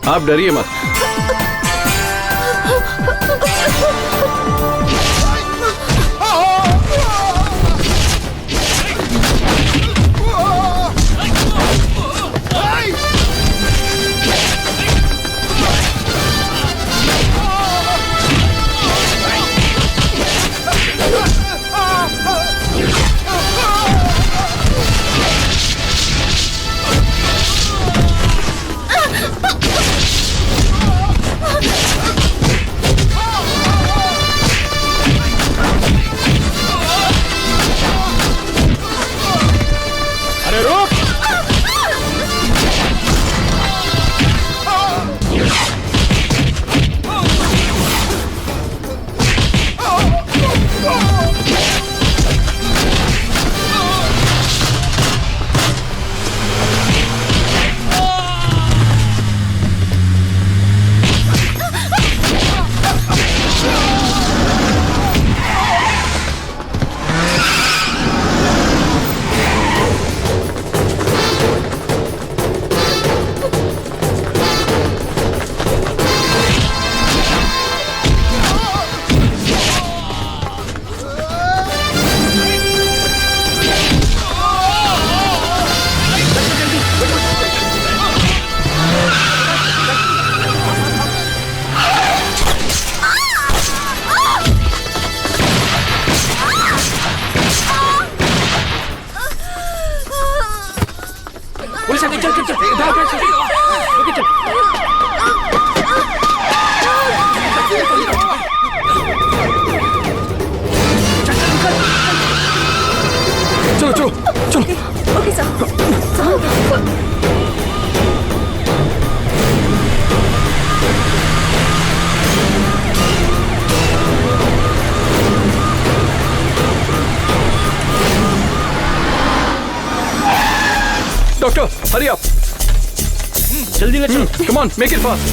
आप डरिए मत। डॉक्टर हरी आप, जल्दी ले चलो। Come on, make it fast.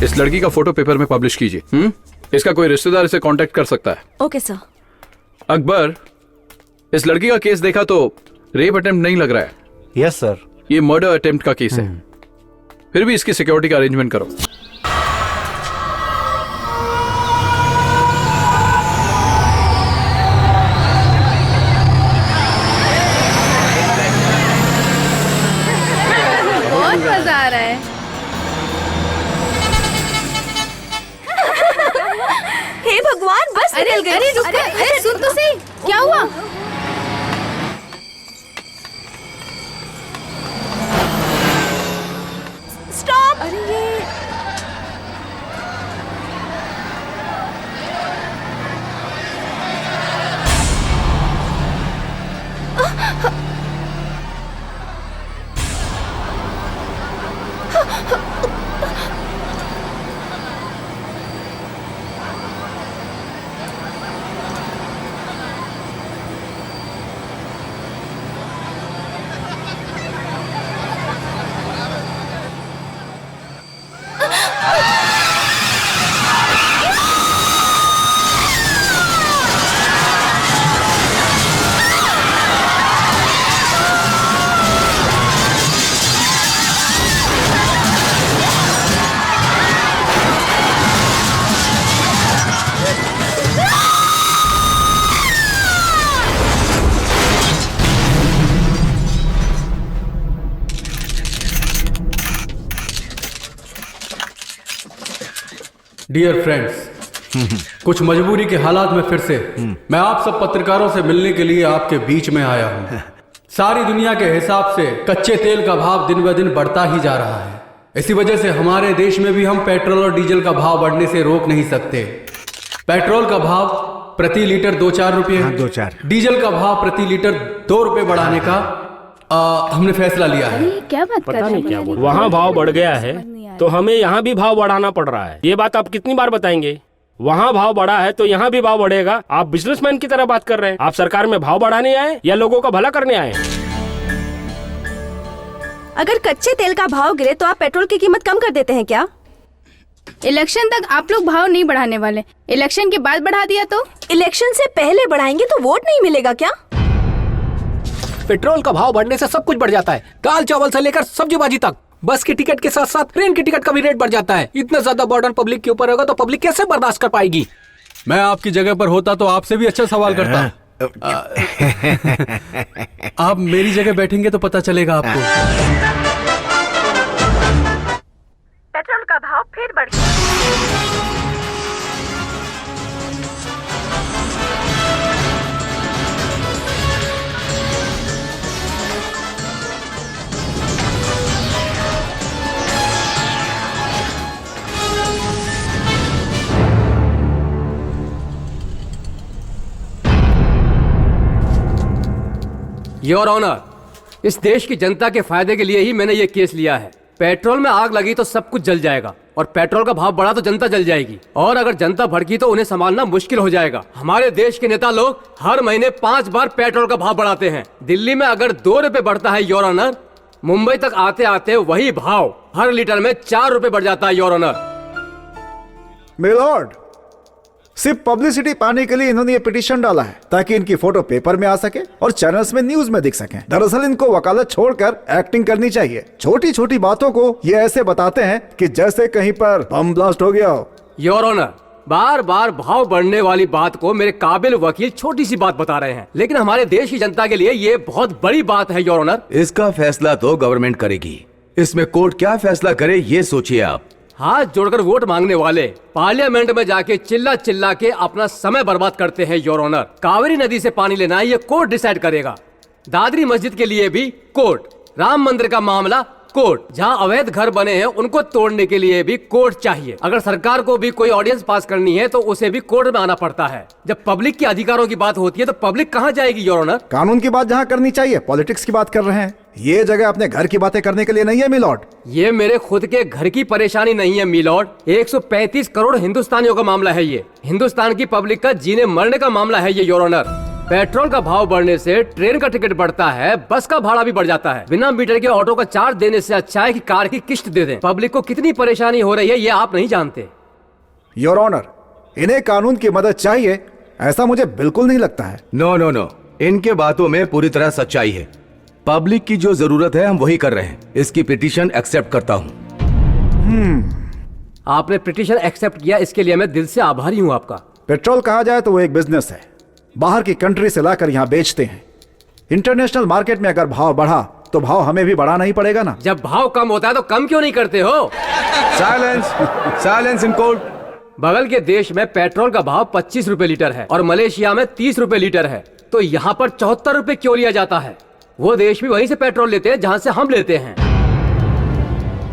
इस लड़की का फोटो पेपर में पब्लिश कीजिए। इसका कोई रिश्तेदार इसे कांटेक्ट कर सकता है। Okay sir. अकबर, इस लड़की का केस देखा तो रेप अटेम्प्ट नहीं लग रहा है। Yes sir. ये मर्डर अटेम्प्ट का केस है। फिर भी इसकी सिक्योरिटी का अरेंजमेंट करो। बहुत मजा आ रहा है। हे भगवान, बस निकल गई। अरे रुक, अरे सुन तो सही, क्या हुआ? स्टॉप। अरे ये डियर फ्रेंड्स, कुछ मजबूरी के हालात में फिर से मैं आप सब पत्रकारों से मिलने के लिए आपके बीच में आया हूं। सारी दुनिया के हिसाब से कच्चे तेल का भाव दिन ब दिन बढ़ता ही जा रहा है। इसी वजह से हमारे देश में भी हम पेट्रोल और डीजल का भाव बढ़ने से रोक नहीं सकते। पेट्रोल का भाव प्रति लीटर 2-4 रुपये, 2-4, डीजल का भाव प्रति लीटर 2 रुपये बढ़ाने का हमने फैसला लिया है। ये क्या बात कर पता रहे नहीं क्या हैं? बोल, वहाँ भाव बढ़ गया है तो हमें यहाँ भी भाव बढ़ाना पड़ रहा है। ये बात आप कितनी बार बताएंगे? वहाँ भाव बढ़ा है तो यहाँ भी भाव बढ़ेगा। आप बिजनेसमैन की तरह बात कर रहे हैं। आप सरकार में भाव बढ़ाने आए या लोगों का भला करने आए? अगर कच्चे तेल का भाव गिरे तो आप पेट्रोल की कीमत कम कर देते हैं क्या? इलेक्शन तक आप लोग भाव नहीं बढ़ाने वाले, इलेक्शन के बाद बढ़ा दिया तो? इलेक्शन से पहले बढ़ाएंगे तो वोट नहीं मिलेगा क्या? पेट्रोल का भाव बढ़ने से सब कुछ बढ़ जाता है, दाल चावल से लेकर सब्जी भाजी तक। बस की टिकट के साथ साथ ट्रेन की टिकट का भी रेट बढ़ जाता है। इतना ज्यादा बर्डन पब्लिक के ऊपर होगा तो पब्लिक कैसे बर्दाश्त कर पाएगी? मैं आपकी जगह पर होता तो आपसे भी अच्छा सवाल करता। आप मेरी जगह बैठेंगे तो पता चलेगा आपको। पेट्रोल का भाव फिर बढ़ गया। योर ऑनर, इस देश की जनता के फायदे के लिए ही मैंने ये केस लिया है। पेट्रोल में आग लगी तो सब कुछ जल जाएगा और पेट्रोल का भाव बढ़ा तो जनता जल जाएगी, और अगर जनता भड़की तो उन्हें संभालना मुश्किल हो जाएगा। हमारे देश के नेता लोग हर महीने 5 बार पेट्रोल का भाव बढ़ाते हैं। दिल्ली में अगर 2 रुपए बढ़ता है योर ऑनर, मुंबई तक आते आते वही भाव हर लीटर में 4 रुपए बढ़ जाता है योर ऑनर। मिलॉर्ड, सिर्फ पब्लिसिटी पाने के लिए इन्होंने ये पिटीशन डाला है ताकि इनकी फोटो पेपर में आ सके और चैनल्स में न्यूज में दिख सके। दरअसल इनको वकालत छोड़कर एक्टिंग करनी चाहिए। छोटी छोटी बातों को ये ऐसे बताते हैं कि जैसे कहीं पर बम ब्लास्ट हो गया हो। योर ऑनर, बार बार भाव बढ़ने वाली बात को मेरे काबिल वकील छोटी सी बात बता रहे हैं, लेकिन हमारे देश की जनता के लिए ये बहुत बड़ी बात है योर ऑनर। इसका फैसला तो गवर्नमेंट करेगी। इसमें कोर्ट क्या फैसला करे ये सोचिए आप। हाथ जोड़कर वोट मांगने वाले पार्लियामेंट में जाके चिल्ला चिल्ला के अपना समय बर्बाद करते हैं योर ऑनर। कावेरी नदी से पानी लेना ये कोर्ट डिसाइड करेगा। दादरी मस्जिद के लिए भी कोर्ट, राम मंदिर का मामला कोर्ट, जहां अवैध घर बने हैं उनको तोड़ने के लिए भी कोर्ट चाहिए। अगर सरकार को भी कोई ऑर्डिनेंस पास करनी है तो उसे भी कोर्ट में आना पड़ता है। जब पब्लिक के अधिकारों की बात होती है तो पब्लिक कहाँ जाएगी योर ऑनर? कानून की बात जहाँ करनी चाहिए पॉलिटिक्स की बात कर रहे हैं। ये जगह अपने घर की बातें करने के लिए नहीं है मिलॉर्ड। ये मेरे खुद के घर की परेशानी नहीं है मिलॉर्ड, 135 करोड़ हिंदुस्तानियों का मामला है। ये हिंदुस्तान की पब्लिक का जीने मरने का मामला है ये योर ऑनर। पेट्रोल का भाव बढ़ने से ट्रेन का टिकट बढ़ता है, बस का भाड़ा भी बढ़ जाता है। बिना मीटर के ऑटो का चार्ज देने से अच्छा है कि कार की किस्त दे दें। पब्लिक को कितनी परेशानी हो रही है ये आप नहीं जानते। योर ऑनर, इन्हें कानून की मदद चाहिए ऐसा मुझे बिल्कुल नहीं लगता है। नो नो नो, इनके बातों में पूरी तरह सच्चाई है। पब्लिक की जो जरूरत है हम वही कर रहे हैं। इसकी पिटीशन एक्सेप्ट करता हूँ। आपने पिटीशन एक्सेप्ट किया, इसके लिए मैं दिल से आभारी हूँ आपका। पेट्रोल कहा जाए तो वो एक बिजनेस है। बाहर की कंट्री से लाकर यहाँ बेचते हैं। इंटरनेशनल मार्केट में अगर भाव बढ़ा तो भाव हमें भी बढ़ाना ही पड़ेगा ना। जब भाव कम होता है तो कम क्यों नहीं करते हो? Silence, silence in court. बगल के देश में पेट्रोल का भाव 25 रुपए लीटर है और मलेशिया में 30 रुपए लीटर है, तो यहाँ पर 74 रुपए क्यों लिया जाता है? वो देश भी वहीं से पेट्रोल लेते हैं जहाँ से हम लेते हैं।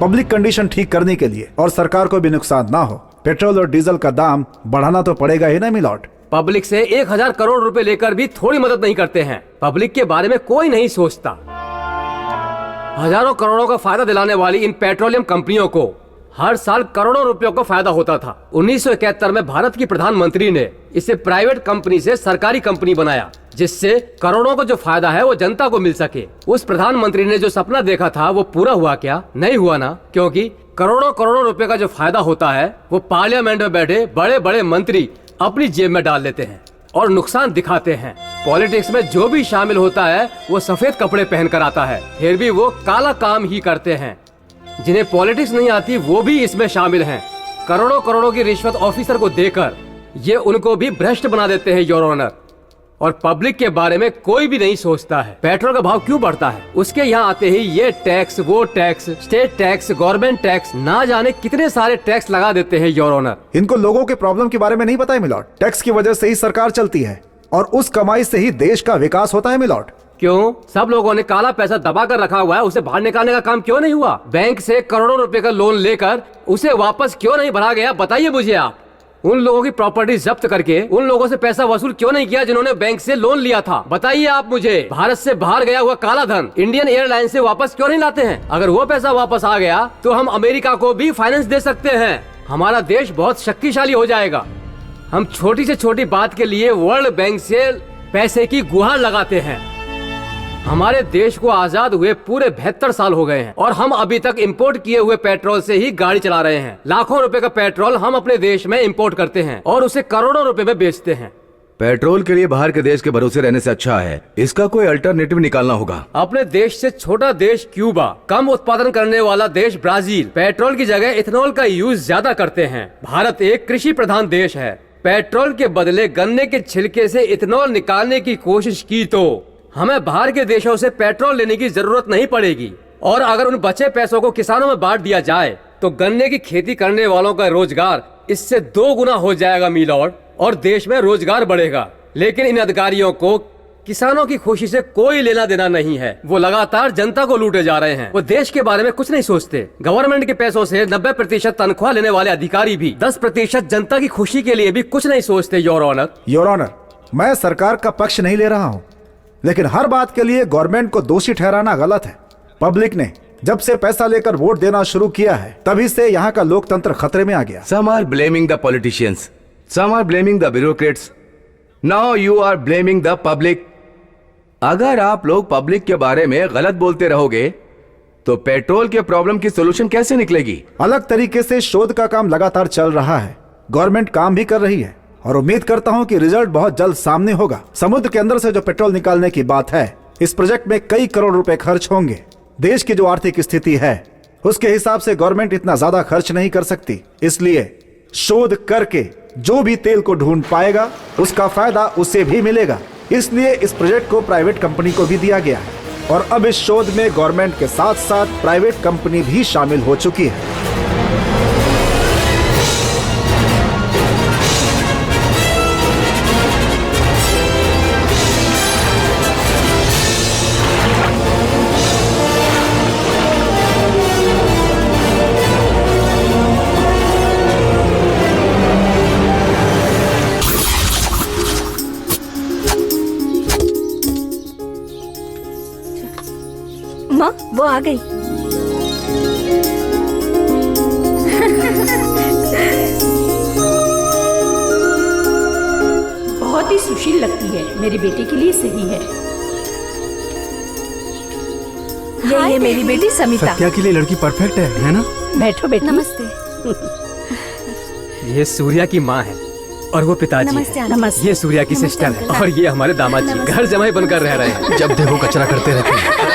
पब्लिक कंडीशन ठीक करने के लिए और सरकार को भी नुकसान ना हो, पेट्रोल और डीजल का दाम बढ़ाना तो पड़ेगा ही ना मिलॉर्ड। पब्लिक से 1000 करोड़ रुपए लेकर भी थोड़ी मदद नहीं करते हैं। पब्लिक के बारे में कोई नहीं सोचता। हजारों करोड़ों का फायदा दिलाने वाली इन पेट्रोलियम कंपनियों को हर साल करोड़ों रुपयों का फायदा होता था। 1971 में भारत की प्रधानमंत्री ने इसे प्राइवेट कंपनी से सरकारी कंपनी बनाया, जिससे करोड़ों को जो फायदा है वो जनता को मिल सके। उस प्रधानमंत्री ने जो सपना देखा था वो पूरा हुआ क्या? नहीं हुआ ना, क्योंकि करोड़ों करोड़ों रुपए का जो फायदा होता है वो पार्लियामेंट में बैठे बड़े बड़े मंत्री अपनी जेब में डाल लेते हैं और नुकसान दिखाते हैं। पॉलिटिक्स में जो भी शामिल होता है वो सफेद कपड़े पहनकर आता है, फिर भी वो काला काम ही करते हैं। जिन्हें पॉलिटिक्स नहीं आती वो भी इसमें शामिल हैं। करोड़ों करोड़ों की रिश्वत ऑफिसर को देकर ये उनको भी भ्रष्ट बना देते हैं योर ऑनर। और पब्लिक के बारे में कोई भी नहीं सोचता है। पेट्रोल का भाव क्यों बढ़ता है? उसके यहाँ आते ही ये टैक्स, वो tax, state tax, government tax, ना जाने कितने सारे टैक्स लगा देते हैं योर ऑनर। इनको लोगों के प्रॉब्लम के बारे में नहीं पता है मिलॉर्ड। टैक्स की वजह से ही सरकार चलती है और उस कमाई से ही देश का विकास होता है मिलॉर्ड। क्यों? सब लोगों ने काला पैसा दबा कर रखा हुआ है, उसे बाहर निकालने का काम क्यों नहीं हुआ? बैंक से करोड़ों रुपए का लोन लेकर उसे वापस क्यों नहीं भरा गया? बताइए मुझे आप। उन लोगों की प्रॉपर्टी जब्त करके उन लोगों से पैसा वसूल क्यों नहीं किया जिन्होंने बैंक से लोन लिया था? बताइए आप मुझे। भारत से बाहर गया हुआ काला धन इंडियन एयरलाइन से वापस क्यों नहीं लाते हैं? अगर वो पैसा वापस आ गया तो हम अमेरिका को भी फाइनेंस दे सकते हैं। हमारा देश बहुत शक्तिशाली हो जाएगा। हम छोटी से छोटी बात के लिए वर्ल्ड बैंक से पैसे की गुहार लगाते हैं। हमारे देश को आजाद हुए पूरे 72 साल हो गए हैं और हम अभी तक इंपोर्ट किए हुए पेट्रोल से ही गाड़ी चला रहे हैं। लाखों रुपए का पेट्रोल हम अपने देश में इंपोर्ट करते हैं और उसे करोड़ों रुपए में बेचते हैं। पेट्रोल के लिए बाहर के देश के भरोसे रहने से अच्छा है इसका कोई अल्टरनेटिव निकालना होगा। अपने देश से छोटा देश क्यूबा, कम उत्पादन करने वाला देश ब्राजील पेट्रोल की जगह इथेनॉल का यूज ज्यादा करते हैं। भारत एक कृषि प्रधान देश है। पेट्रोल के बदले गन्ने के छिलके से इथेनॉल निकालने की कोशिश की तो हमें बाहर के देशों से पेट्रोल लेने की जरूरत नहीं पड़ेगी और अगर उन बचे पैसों को किसानों में बांट दिया जाए तो गन्ने की खेती करने वालों का रोजगार इससे 2 गुना हो जाएगा मिलॉर्ड और देश में रोजगार बढ़ेगा। लेकिन इन अधिकारियों को किसानों की खुशी से कोई लेना देना नहीं है। वो लगातार जनता को लूटे जा रहे हैं। वो देश के बारे में कुछ नहीं सोचते। गवर्नमेंट के पैसों से 90% तनख्वाह लेने वाले अधिकारी भी 10% जनता की खुशी के लिए भी कुछ नहीं सोचते। योर ऑनर, योर ऑनर, मैं सरकार का पक्ष नहीं ले रहा हूँ, लेकिन हर बात के लिए गवर्नमेंट को दोषी ठहराना गलत है। पब्लिक ने जब से पैसा लेकर वोट देना शुरू किया है तभी से यहाँ का लोकतंत्र खतरे में आ गया। Some are blaming the politicians, some are blaming the bureaucrats. Now you are blaming the public. अगर आप लोग पब्लिक के बारे में गलत बोलते रहोगे तो पेट्रोल के प्रॉब्लम की सोल्यूशन कैसे निकलेगी? अलग तरीके से शोध का काम लगातार चल रहा है। गवर्नमेंट काम भी कर रही है और उम्मीद करता हूं कि रिजल्ट बहुत जल्द सामने होगा। समुद्र के अंदर से जो पेट्रोल निकालने की बात है, इस प्रोजेक्ट में कई करोड़ रुपए खर्च होंगे। देश की जो आर्थिक स्थिति है उसके हिसाब से गवर्नमेंट इतना ज्यादा खर्च नहीं कर सकती। इसलिए शोध करके जो भी तेल को ढूंढ पाएगा उसका फायदा उसे भी मिलेगा। इसलिए इस प्रोजेक्ट को प्राइवेट कंपनी को भी दिया गया है और अब इस शोध में गवर्नमेंट के साथ साथ प्राइवेट कंपनी भी शामिल हो चुकी है। माँ, वो आ गई। बहुत ही सुशील लगती है, मेरी बेटी के लिए सही है। ये मेरी बेटी समिता। सत्या के लिए लड़की परफेक्ट है ना? बैठो बेटी। नमस्ते। ये सूर्या की माँ है और वो पिताजी नमस्ते, है। नमस्ते। ये सूर्या की सिस्टर है और ये हमारे दामाद जी घर जमाई बनकर रह रहे हैं। जब देखो कचरा करते रहते हैं।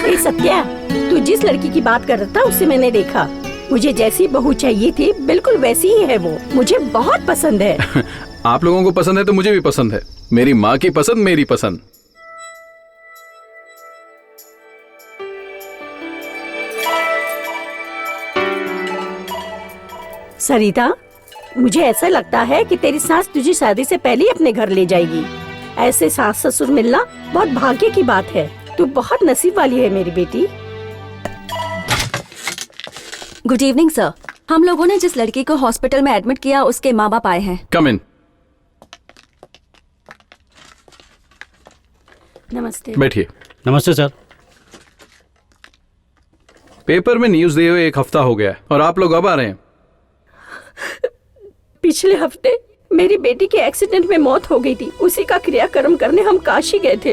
ए सत्या, तू जिस लड़की की बात कर रहा था उसे मैंने देखा। मुझे जैसी बहू चाहिए थी बिल्कुल वैसी ही है वो। मुझे बहुत पसंद है। आप लोगों को पसंद है तो मुझे भी पसंद है। मेरी माँ की पसंद मेरी पसंद। सरिता, मुझे ऐसा लगता है कि तेरी सास तुझे शादी से पहले ही अपने घर ले जाएगी। ऐसे सास ससुर मिलना बहुत भाग्य की बात है। तू बहुत नसीब वाली है मेरी बेटी। Good evening sir. हम लोगों ने जिस लड़की को हॉस्पिटल में एडमिट किया उसके माँ बाप आए हैं। कम इन। नमस्ते। बैठिए। नमस्ते सर। पेपर में न्यूज दिए हुए 1 हफ्ता हो गया है और आप लोग अब आ रहे हैं। पिछले हफ्ते मेरी बेटी के एक्सीडेंट में मौत हो गई थी। उसी का क्रियाक्रम करने हम काशी गए थे,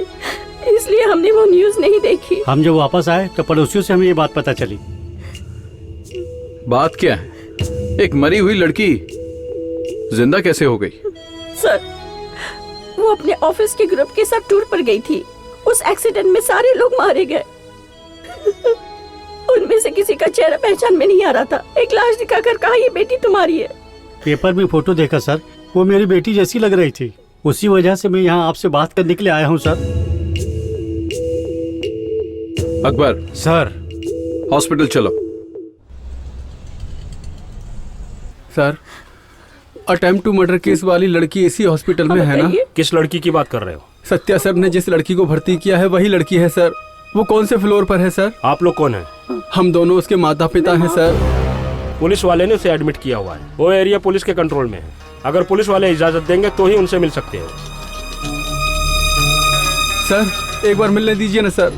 इसलिए हमने वो न्यूज नहीं देखी। हम जब वापस आए तो पड़ोसियों से हमें ये बात पता चली। बात क्या है? एक मरी हुई लड़की जिंदा कैसे हो गई? सर, वो अपने ऑफिस के ग्रुप के साथ टूर पर गई थी। उस एक्सीडेंट में सारे लोग मारे गए। उनमें से किसी का चेहरा पहचान में नहीं आ रहा था। एक लाश दिखाकर कहा, ये बेटी तुम्हारी है। पेपर में फोटो देखा सर, वो मेरी बेटी जैसी लग रही थी। उसी वजह से मैं यहाँ आपसे बात करने के लिए आया हूँ सर। अकबर सर। हॉस्पिटल चलो। Sir, attempt to murder case वाली लड़की इसी हॉस्पिटल में है ना? किस लड़की की बात कर रहे हो? सत्या सर ने जिस लड़की को भर्ती किया है वही लड़की है सर। वो कौन से फ्लोर पर है सर? आप लोग कौन है? हम दोनों उसके माता पिता हैं सर। पुलिस वाले ने उसे एडमिट किया हुआ है। वो एरिया पुलिस के कंट्रोल में है। अगर पुलिस वाले इजाजत देंगे तो ही उनसे मिल सकते हो। सर एक बार मिलने दीजिए ना सर।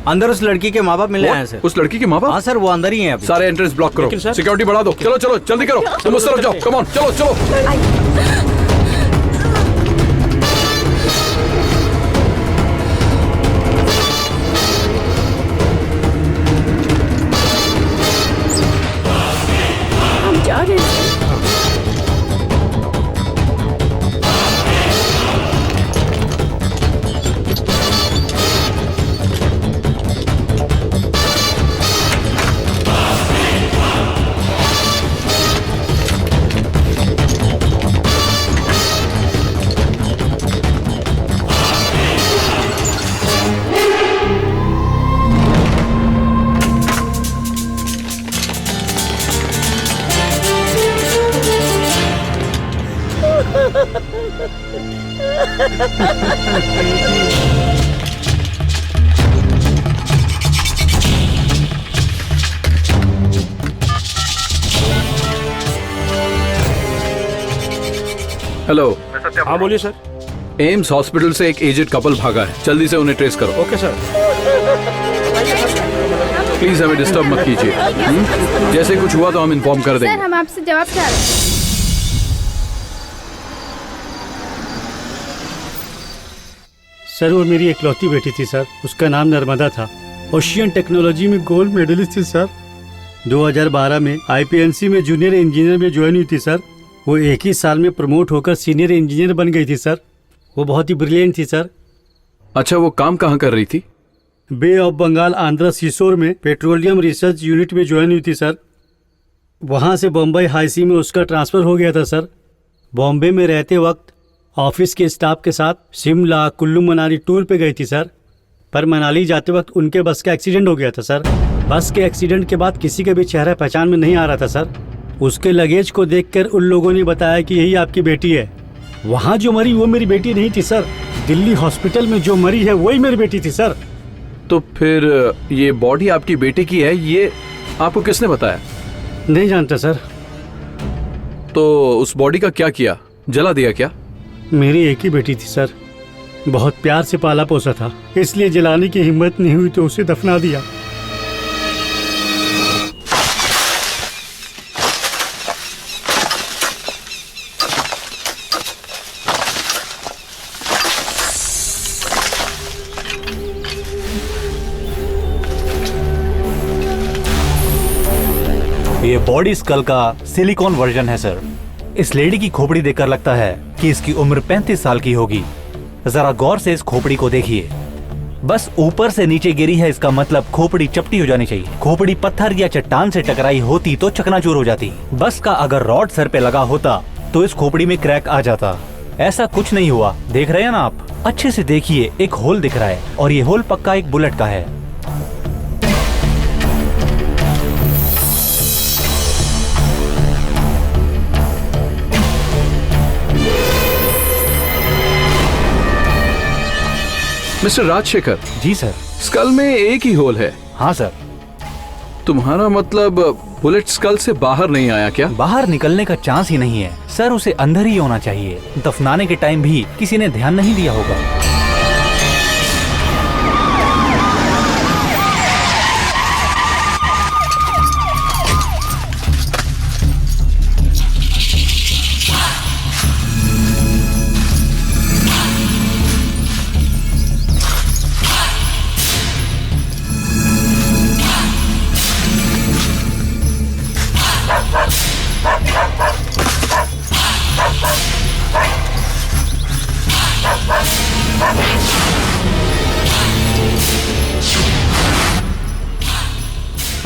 अंदर उस लड़की के माँ बाप मिलने आए हैं सर। उस लड़की के माँ बाप? हाँ सर, वो अंदर ही हैं अभी। सारे एंट्रेंस ब्लॉक करो, सिक्योरिटी बढ़ा दो। चलो चलो जल्दी करो, तुम उस तरफ जाओ। कम ऑन, चलो चलो। हम जा रहे हैं। हेलो। हाँ बोलिए सर। एम्स हॉस्पिटल से एक एजेड कपल भागा है, जल्दी से उन्हें ट्रेस करो। Okay sir. प्लीज हमें डिस्टर्ब मत कीजिए। जैसे कुछ हुआ तो हम इन्फॉर्म कर देंगे। सर हम आपसे जवाब चाह रहे हैं। सर वो मेरी इकलौती बेटी थी सर, उसका नाम नर्मदा था। ओशियन टेक्नोलॉजी में गोल्ड मेडलिस्ट थी सर। 2012 में आईपीएनसी में जूनियर इंजीनियर में ज्वाइन हुई थी सर। वो एक ही साल में प्रमोट होकर सीनियर इंजीनियर बन गई थी सर। वो बहुत ही ब्रिलियंट थी सर। अच्छा, वो काम कहाँ कर रही थी? बे ऑफ बंगाल आंध्रा सीसोर में पेट्रोलियम रिसर्च यूनिट में ज्वाइन हुई थी सर। वहाँ से बम्बई हाई सी में उसका ट्रांसफ़र हो गया था सर। बॉम्बे में रहते वक्त ऑफिस के स्टाफ के साथ शिमला कुल्लू मनाली टूर पे गई थी सर। पर मनाली जाते वक्त उनके बस का एक्सीडेंट हो गया था सर। बस के एक्सीडेंट के बाद किसी का भी चेहरा पहचान में नहीं आ रहा था सर। उसके लगेज को देखकर उन लोगों ने बताया कि यही आपकी बेटी है। वहाँ जो मरी वो मेरी बेटी नहीं थी सर। दिल्ली हॉस्पिटल में जो मरी है वही मेरी बेटी थी सर। तो फिर ये बॉडी आपकी बेटे की है, ये आपको किसने बताया? नहीं जानता सर। तो उस बॉडी का क्या किया? जला दिया क्या? मेरी एक ही बेटी थी सर, बहुत प्यार से पाला पोसा था, इसलिए जलाने की हिम्मत नहीं हुई तो उसे दफना दिया। ये बॉडी स्कल का सिलिकॉन वर्जन है सर। इस लेडी की खोपड़ी देखकर लगता है कि इसकी उम्र 35 साल की होगी। जरा गौर से इस खोपड़ी को देखिए। बस ऊपर से नीचे गिरी है, इसका मतलब खोपड़ी चपटी हो जानी चाहिए। खोपड़ी पत्थर या चट्टान से टकराई होती तो चकनाचूर हो जाती। बस का अगर रॉड सर पे लगा होता तो इस खोपड़ी में क्रैक आ जाता। ऐसा कुछ नहीं हुआ। देख रहे हैं ना आप? अच्छे से देखिए, एक होल दिख रहा है और ये होल पक्का एक बुलेट का है। मिस्टर राजशेखर, जी सर। स्कल में एक ही होल है। हाँ सर। तुम्हारा मतलब बुलेट स्कल से बाहर नहीं आया क्या? बाहर निकलने का चांस ही नहीं है सर, उसे अंदर ही होना चाहिए। दफनाने के टाइम भी किसी ने ध्यान नहीं दिया होगा।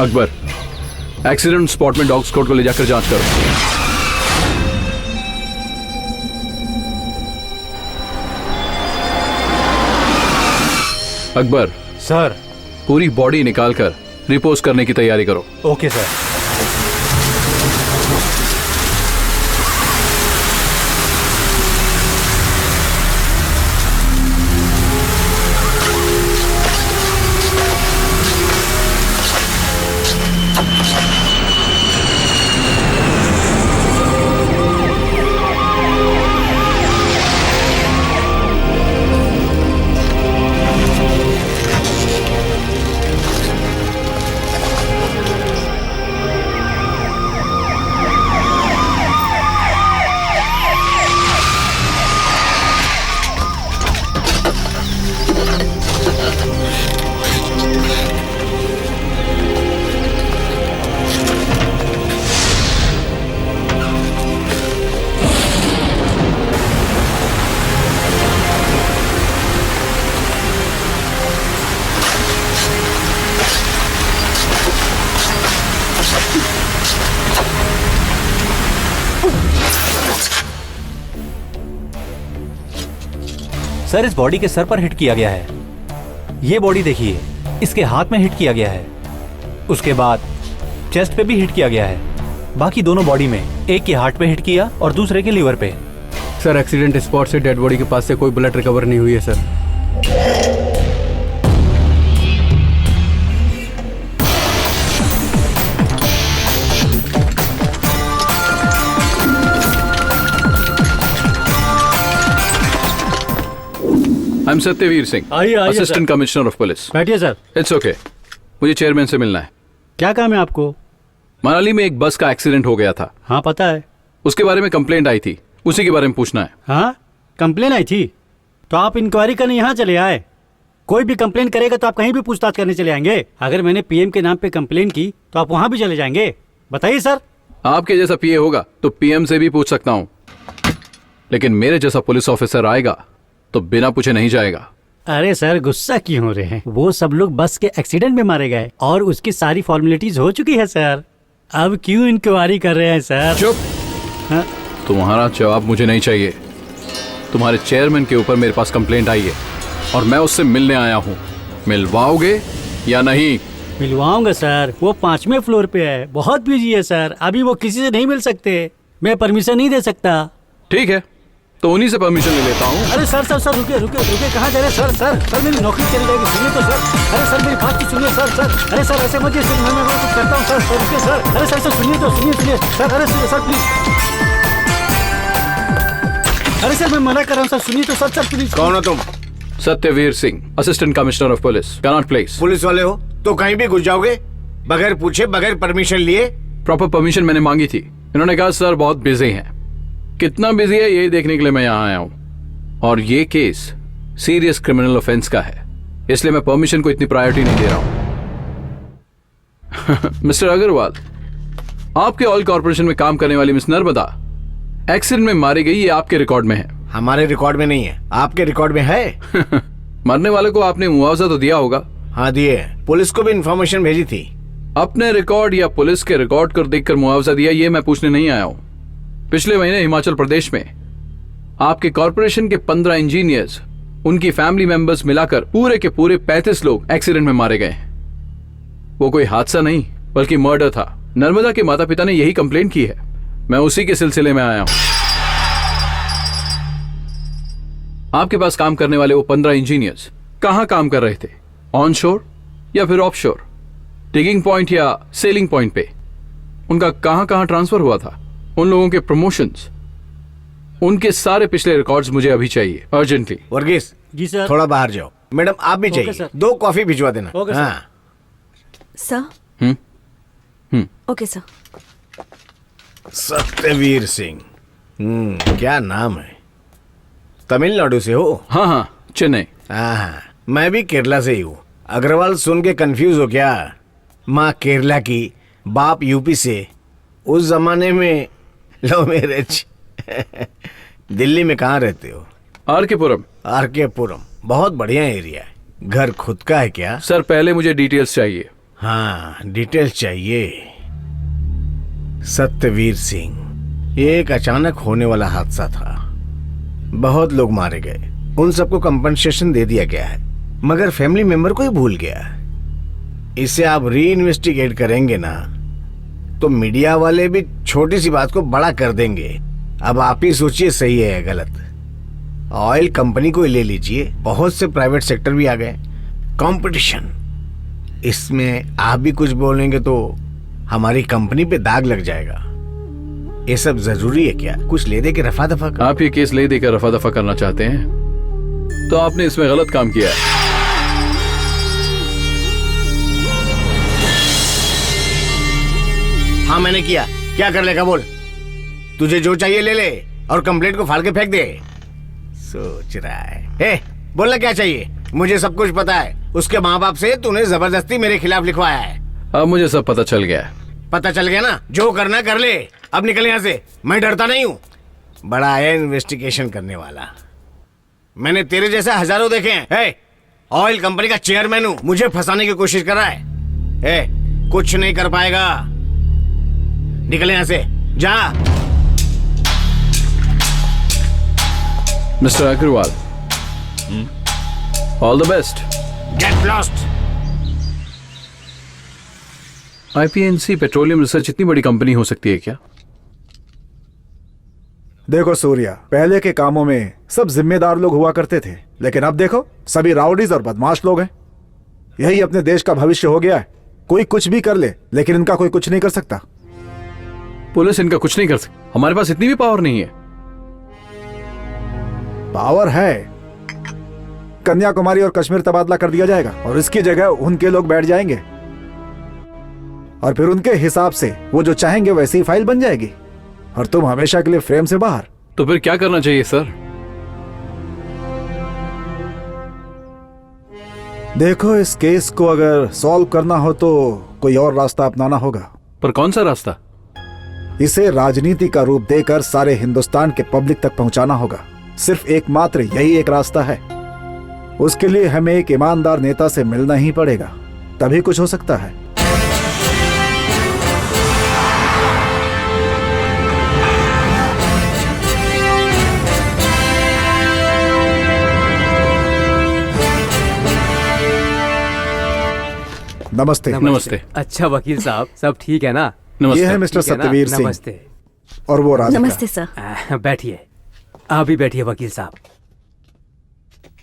अकबर, एक्सीडेंट स्पॉट में डॉग स्क्वाड को ले जाकर जांच करो। अकबर सर। पूरी बॉडी निकालकर रिपोज करने की तैयारी करो। Okay sir. सर, इस बॉडी के सर पर हिट किया गया है। ये बॉडी देखिए, इसके हाथ में हिट किया गया है। उसके बाद चेस्ट पे भी हिट किया गया है। बाकी दोनों बॉडी में, एक के हार्ट पे हिट किया और दूसरे के लीवर पे। सर, एक्सीडेंट स्पॉट से डेड बॉडी के पास से कोई ब्लड रिकवर नहीं हुई है sir. I am Satyavir Singh, आइए असिस्टेंट कमिश्नर ऑफ पुलिस। बैठिए सर। इट्स ओके, मुझे चेयरमैन से मिलना है। क्या काम है आपको? मनाली में एक बस का एक्सीडेंट हो गया था। हाँ पता है। उसके बारे में कंप्लेंट आई थी, उसी के बारे में पूछना है। हाँ, कंप्लेन आई थी तो आप इंक्वायरी करने यहाँ चले आए। कोई भी कंप्लेन करेगा तो आप कहीं भी पूछताछ करने चले आएंगे। अगर मैंने पीएम के नाम पे कंप्लेन की तो आप वहाँ भी चले जाएंगे। बताइए सर। आपके जैसा पीए होगा तो पीएम से भी पूछ सकता हूँ, लेकिन मेरे जैसा पुलिस ऑफिसर आएगा तो बिना पूछे नहीं जाएगा। अरे सर, गुस्सा क्यों हो रहे हैं? वो सब लोग बस के एक्सीडेंट में मारे गए और उसकी सारी फॉर्मेलिटीज हो चुकी है सर। अब क्यों इंक्वायरी कर रहे हैं सर? चुप। हाँ? तुम्हारा जवाब मुझे नहीं चाहिए। तुम्हारे चेयरमैन के ऊपर मेरे पास कंप्लेंट आई है और मैं उससे मिलने आया हूँ। मिलवाओगे या नहीं? मिलवाऊंगा सर। वो 5वें फ्लोर पे है, बहुत बिजी है सर। अभी वो किसी से नहीं मिल सकते, मैं परमिशन नहीं दे सकता। ठीक है, तो उन्हीं से परमिशन ले लेता हूँ। अरे सर सर सर, रुके रुके रुके, कहाँ जा रहे हैं सर? सर सर, मेरी नौकरी चली जाएगी, सुनिए तो सर। अरे सर, मेरी बात तो सुनिए सर। सर अरे सर, ऐसे मत ये सर, मैं कुछ करता हूँ सर। सर रुके सर। अरे सर सर, सुनिए तो, सुनिए सर। अरे सुनिए सर, प्लीज। अरे सर, मैं मना कर रहा हूँ सर, सुनिए तो सर। Sir please. कौन हो तुम? Satyavir Singh, assistant commissioner of police, Connaught Place. Police वाले हो तो कहीं भी घुस जाओगे बगैर पूछे, बगैर परमिशन लिए? प्रॉपर परमिशन मैंने मांगी थी, इन्होंने कहा सर बहुत बिजी हैं। कितना बिजी है यही देखने के लिए मैं यहाँ आया हूँ, और ये केस सीरियस क्रिमिनल ऑफेंस का है, इसलिए मैं परमिशन को इतनी प्रायोरिटी नहीं दे रहा हूँ। मिस्टर अग्रवाल, आपके ऑयल कॉर्पोरेशन में काम करने वाली मिस नर्मदा एक्सीडेंट में मारी गई, ये आपके रिकॉर्ड में है। हमारे रिकॉर्ड में नहीं है, आपके रिकॉर्ड में है। मरने वाले को आपने मुआवजा तो दिया होगा? हाँ दिए, पुलिस को भी इंफॉर्मेशन भेजी थी। अपने रिकॉर्ड या पुलिस के रिकॉर्ड को देखकर मुआवजा दिया, ये मैं पूछने नहीं आया हूँ। पिछले महीने हिमाचल प्रदेश में आपके कॉर्पोरेशन के 15 इंजीनियर्स, उनकी फैमिली मेंबर्स मिलाकर पूरे के पूरे 35 लोग एक्सीडेंट में मारे गए। वो कोई हादसा नहीं बल्कि मर्डर था। नर्मदा के माता पिता ने यही कंप्लेंट की है, मैं उसी के सिलसिले में आया हूं। आपके पास काम करने वाले वो 15 इंजीनियर्स कहाँ काम कर रहे थे, ऑन शोर या फिर ऑफ शोर, डिगिंग पॉइंट या सेलिंग पॉइंट पे, उनका कहाँ कहाँ ट्रांसफर हुआ था, उन लोगों के प्रमोशंस, उनके सारे पिछले रिकॉर्ड्स मुझे अभी चाहिए अर्जेंटली। वर्गीस जी सर। थोड़ा बाहर जाओ। मैडम आप भी ओके, चाहिए सर। 2 कॉफी भिजवा देना। Okay, sir. हाँ sir. Okay sir. Satyavir Singh, क्या नाम है। तमिलनाडु से हो? हाँ हाँ, चेन्नई। हाँ, मैं भी केरला से ही हूँ। अग्रवाल सुन के कंफ्यूज हो क्या? माँ केरला की, बाप यूपी से। उस जमाने में लव मैरिज। दिल्ली में कहाँ रहते हो? आरकेपुरम। आरकेपुरम बहुत बढ़िया एरिया है। घर खुद का है क्या? सर पहले मुझे डिटेल्स चाहिए। हाँ, डिटेल्स चाहिए। सत्यवीर सिंह, ये एक अचानक होने वाला हादसा था। बहुत लोग मारे गए, उन सबको कंपनसेशन दे दिया गया है, मगर फैमिली मेंबर को ही भूल गया। इसे आप री इन्वेस्टिगेट करेंगे ना तो मीडिया वाले भी छोटी सी बात को बड़ा कर देंगे। अब आप ही सोचिए सही है या गलत। ऑयल कंपनी को ही ले लीजिए, बहुत से प्राइवेट सेक्टर भी आ गए, कंपटीशन। इसमें आप भी कुछ बोलेंगे तो हमारी कंपनी पे दाग लग जाएगा। ये सब जरूरी है क्या? कुछ ले दे के रफा दफा कर। आप ये केस ले देकर रफा दफा करना चाहते हैं तो आपने इसमें गलत काम किया है। हाँ मैंने किया। क्या कर लेगा बोल? तुझे जो चाहिए ले ले और कंप्लेंट को फाड़ के फेंक दे। सोच रहा है बोलना क्या चाहिए? मुझे सब कुछ पता है। उसके माँ बाप से तूने जबरदस्ती मेरे खिलाफ लिखवाया है। अब मुझे सब पता चल गया है। पता चल गया ना? जो करना कर ले। अब निकल यहाँ से, मैं डरता नहीं हूँ। बड़ा है इन्वेस्टिगेशन करने वाला। मैंने तेरे जैसे हजारों देखे हैं। ऑयल कंपनी का चेयरमैन हूँ, मुझे फंसाने की कोशिश कर रहा है। कुछ नहीं कर पाएगा। निकल यहाँ से, जा। Mister Agrawal, all the best. Get lost. IPNC petroleum research इतनी बड़ी कंपनी हो सकती है क्या? देखो सूर्या, पहले के कामों में सब जिम्मेदार लोग हुआ करते थे, लेकिन अब देखो सभी राउडीज और बदमाश लोग हैं। यही अपने देश का भविष्य हो गया है। कोई कुछ भी कर ले, लेकिन इनका कोई कुछ नहीं कर सकता। पुलिस इनका कुछ नहीं कर सकती। हमारे पास इतनी भी पावर नहीं है। पावर है। कन्याकुमारी और कश्मीर तबादला कर दिया जाएगा और इसकी जगह उनके लोग बैठ जाएंगे और फिर उनके हिसाब से वो जो चाहेंगे वैसी ही फाइल बन जाएगी और तुम हमेशा के लिए फ्रेम से बाहर। तो फिर क्या करना चाहिए सर? देखो, इस केस को अगर सॉल्व करना हो तो कोई और रास्ता अपनाना होगा। पर कौन सा रास्ता? इसे राजनीति का रूप देकर सारे हिंदुस्तान के पब्लिक तक पहुंचाना होगा। सिर्फ एकमात्र यही एक रास्ता है। उसके लिए हमें एक ईमानदार नेता से मिलना ही पड़ेगा, तभी कुछ हो सकता है। नमस्ते। नमस्ते। अच्छा वकील साहब, सब ठीक है ना? नमस्ते। ये है मिस्टर ठीक है ना? सत्यवीर सिंह नमस्ते। और वो राधिका। नमस्ते सर। बैठिए, आप भी बैठिए वकील साहब।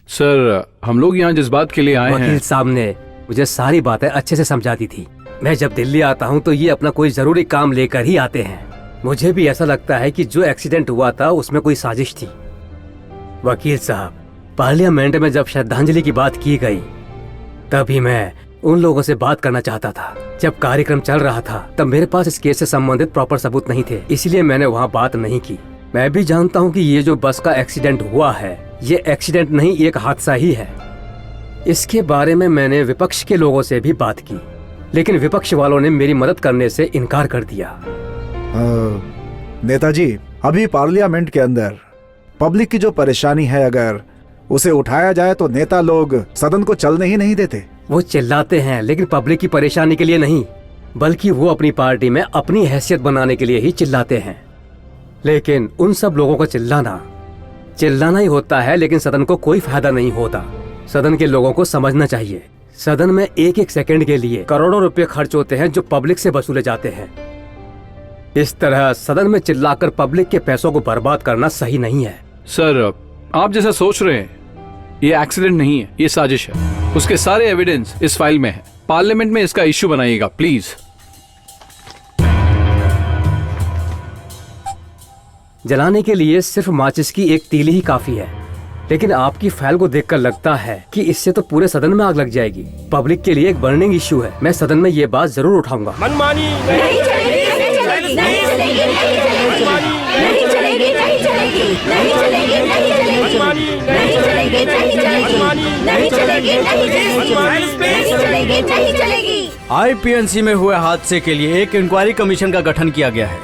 सर, हम लोग यहाँ जिस बात के लिए आए वकील हैं। साहब ने मुझे सारी बातें अच्छे से समझा दी थी। मैं जब दिल्ली आता हूँ तो ये अपना कोई जरूरी काम लेकर ही आते हैं। मुझे भी ऐसा लगता है कि जो एक्सीडेंट हुआ था उसमें कोई साजिश थी। वकील साहब, पार्लियामेंट में जब श्रद्धांजलि की बात की गई तभी मैं उन लोगों से बात करना चाहता था। जब कार्यक्रम चल रहा था तब मेरे पास इस केस से संबंधित प्रॉपर सबूत नहीं थे, इसलिए मैंने वहाँ बात नहीं की। मैं भी जानता हूँ कि ये जो बस का एक्सीडेंट हुआ है ये एक्सीडेंट नहीं, एक हादसा ही है। इसके बारे में मैंने विपक्ष के लोगों से भी बात की, लेकिन विपक्ष वालों ने मेरी मदद करने से इनकार कर दिया। नेताजी, अभी पार्लियामेंट के अंदर पब्लिक की जो परेशानी है, अगर उसे उठाया जाए तो नेता लोग सदन को चलने ही नहीं देते। वो चिल्लाते हैं लेकिन पब्लिक की परेशानी के लिए नहीं, बल्कि वो अपनी पार्टी में अपनी हैसियत बनाने के लिए ही चिल्लाते हैं। लेकिन उन सब लोगों को चिल्लाना ही होता है, लेकिन सदन को कोई फायदा नहीं होता। सदन के लोगों को समझना चाहिए, सदन में एक एक सेकंड के लिए करोड़ों रुपए खर्च होते हैं जो पब्लिक से वसूले जाते हैं। इस तरह सदन में चिल्लाकर पब्लिक के पैसों को बर्बाद करना सही नहीं है। सर, आप जैसा सोच रहे हैं ये एक्सीडेंट नहीं है, ये साजिश है। उसके सारे एविडेंस इस फाइल में है। पार्लियामेंट में इसका इश्यू बनाइएगा प्लीज। जलाने के लिए सिर्फ माचिस की एक तीली ही काफी है, लेकिन आपकी फाइल को देखकर लगता है कि इससे तो पूरे सदन में आग लग जाएगी। पब्लिक के लिए एक बर्निंग इश्यू है। मैं सदन में ये बात जरूर उठाऊंगा। मनमानी नहीं चलेगी, नहीं चलेगी, नहीं चलेगी, नहीं चलेगी, नहीं चलेगी, नहीं चलेगी, नहीं चलेगी, नहीं चलेगी, नहीं चलेगी, नहीं चलेगी, नहीं चलेगी, नहीं चलेगी, नहीं चलेगी। आईपीएनसी में हुए हादसे के लिए एक इंक्वायरी कमीशन का गठन किया गया है।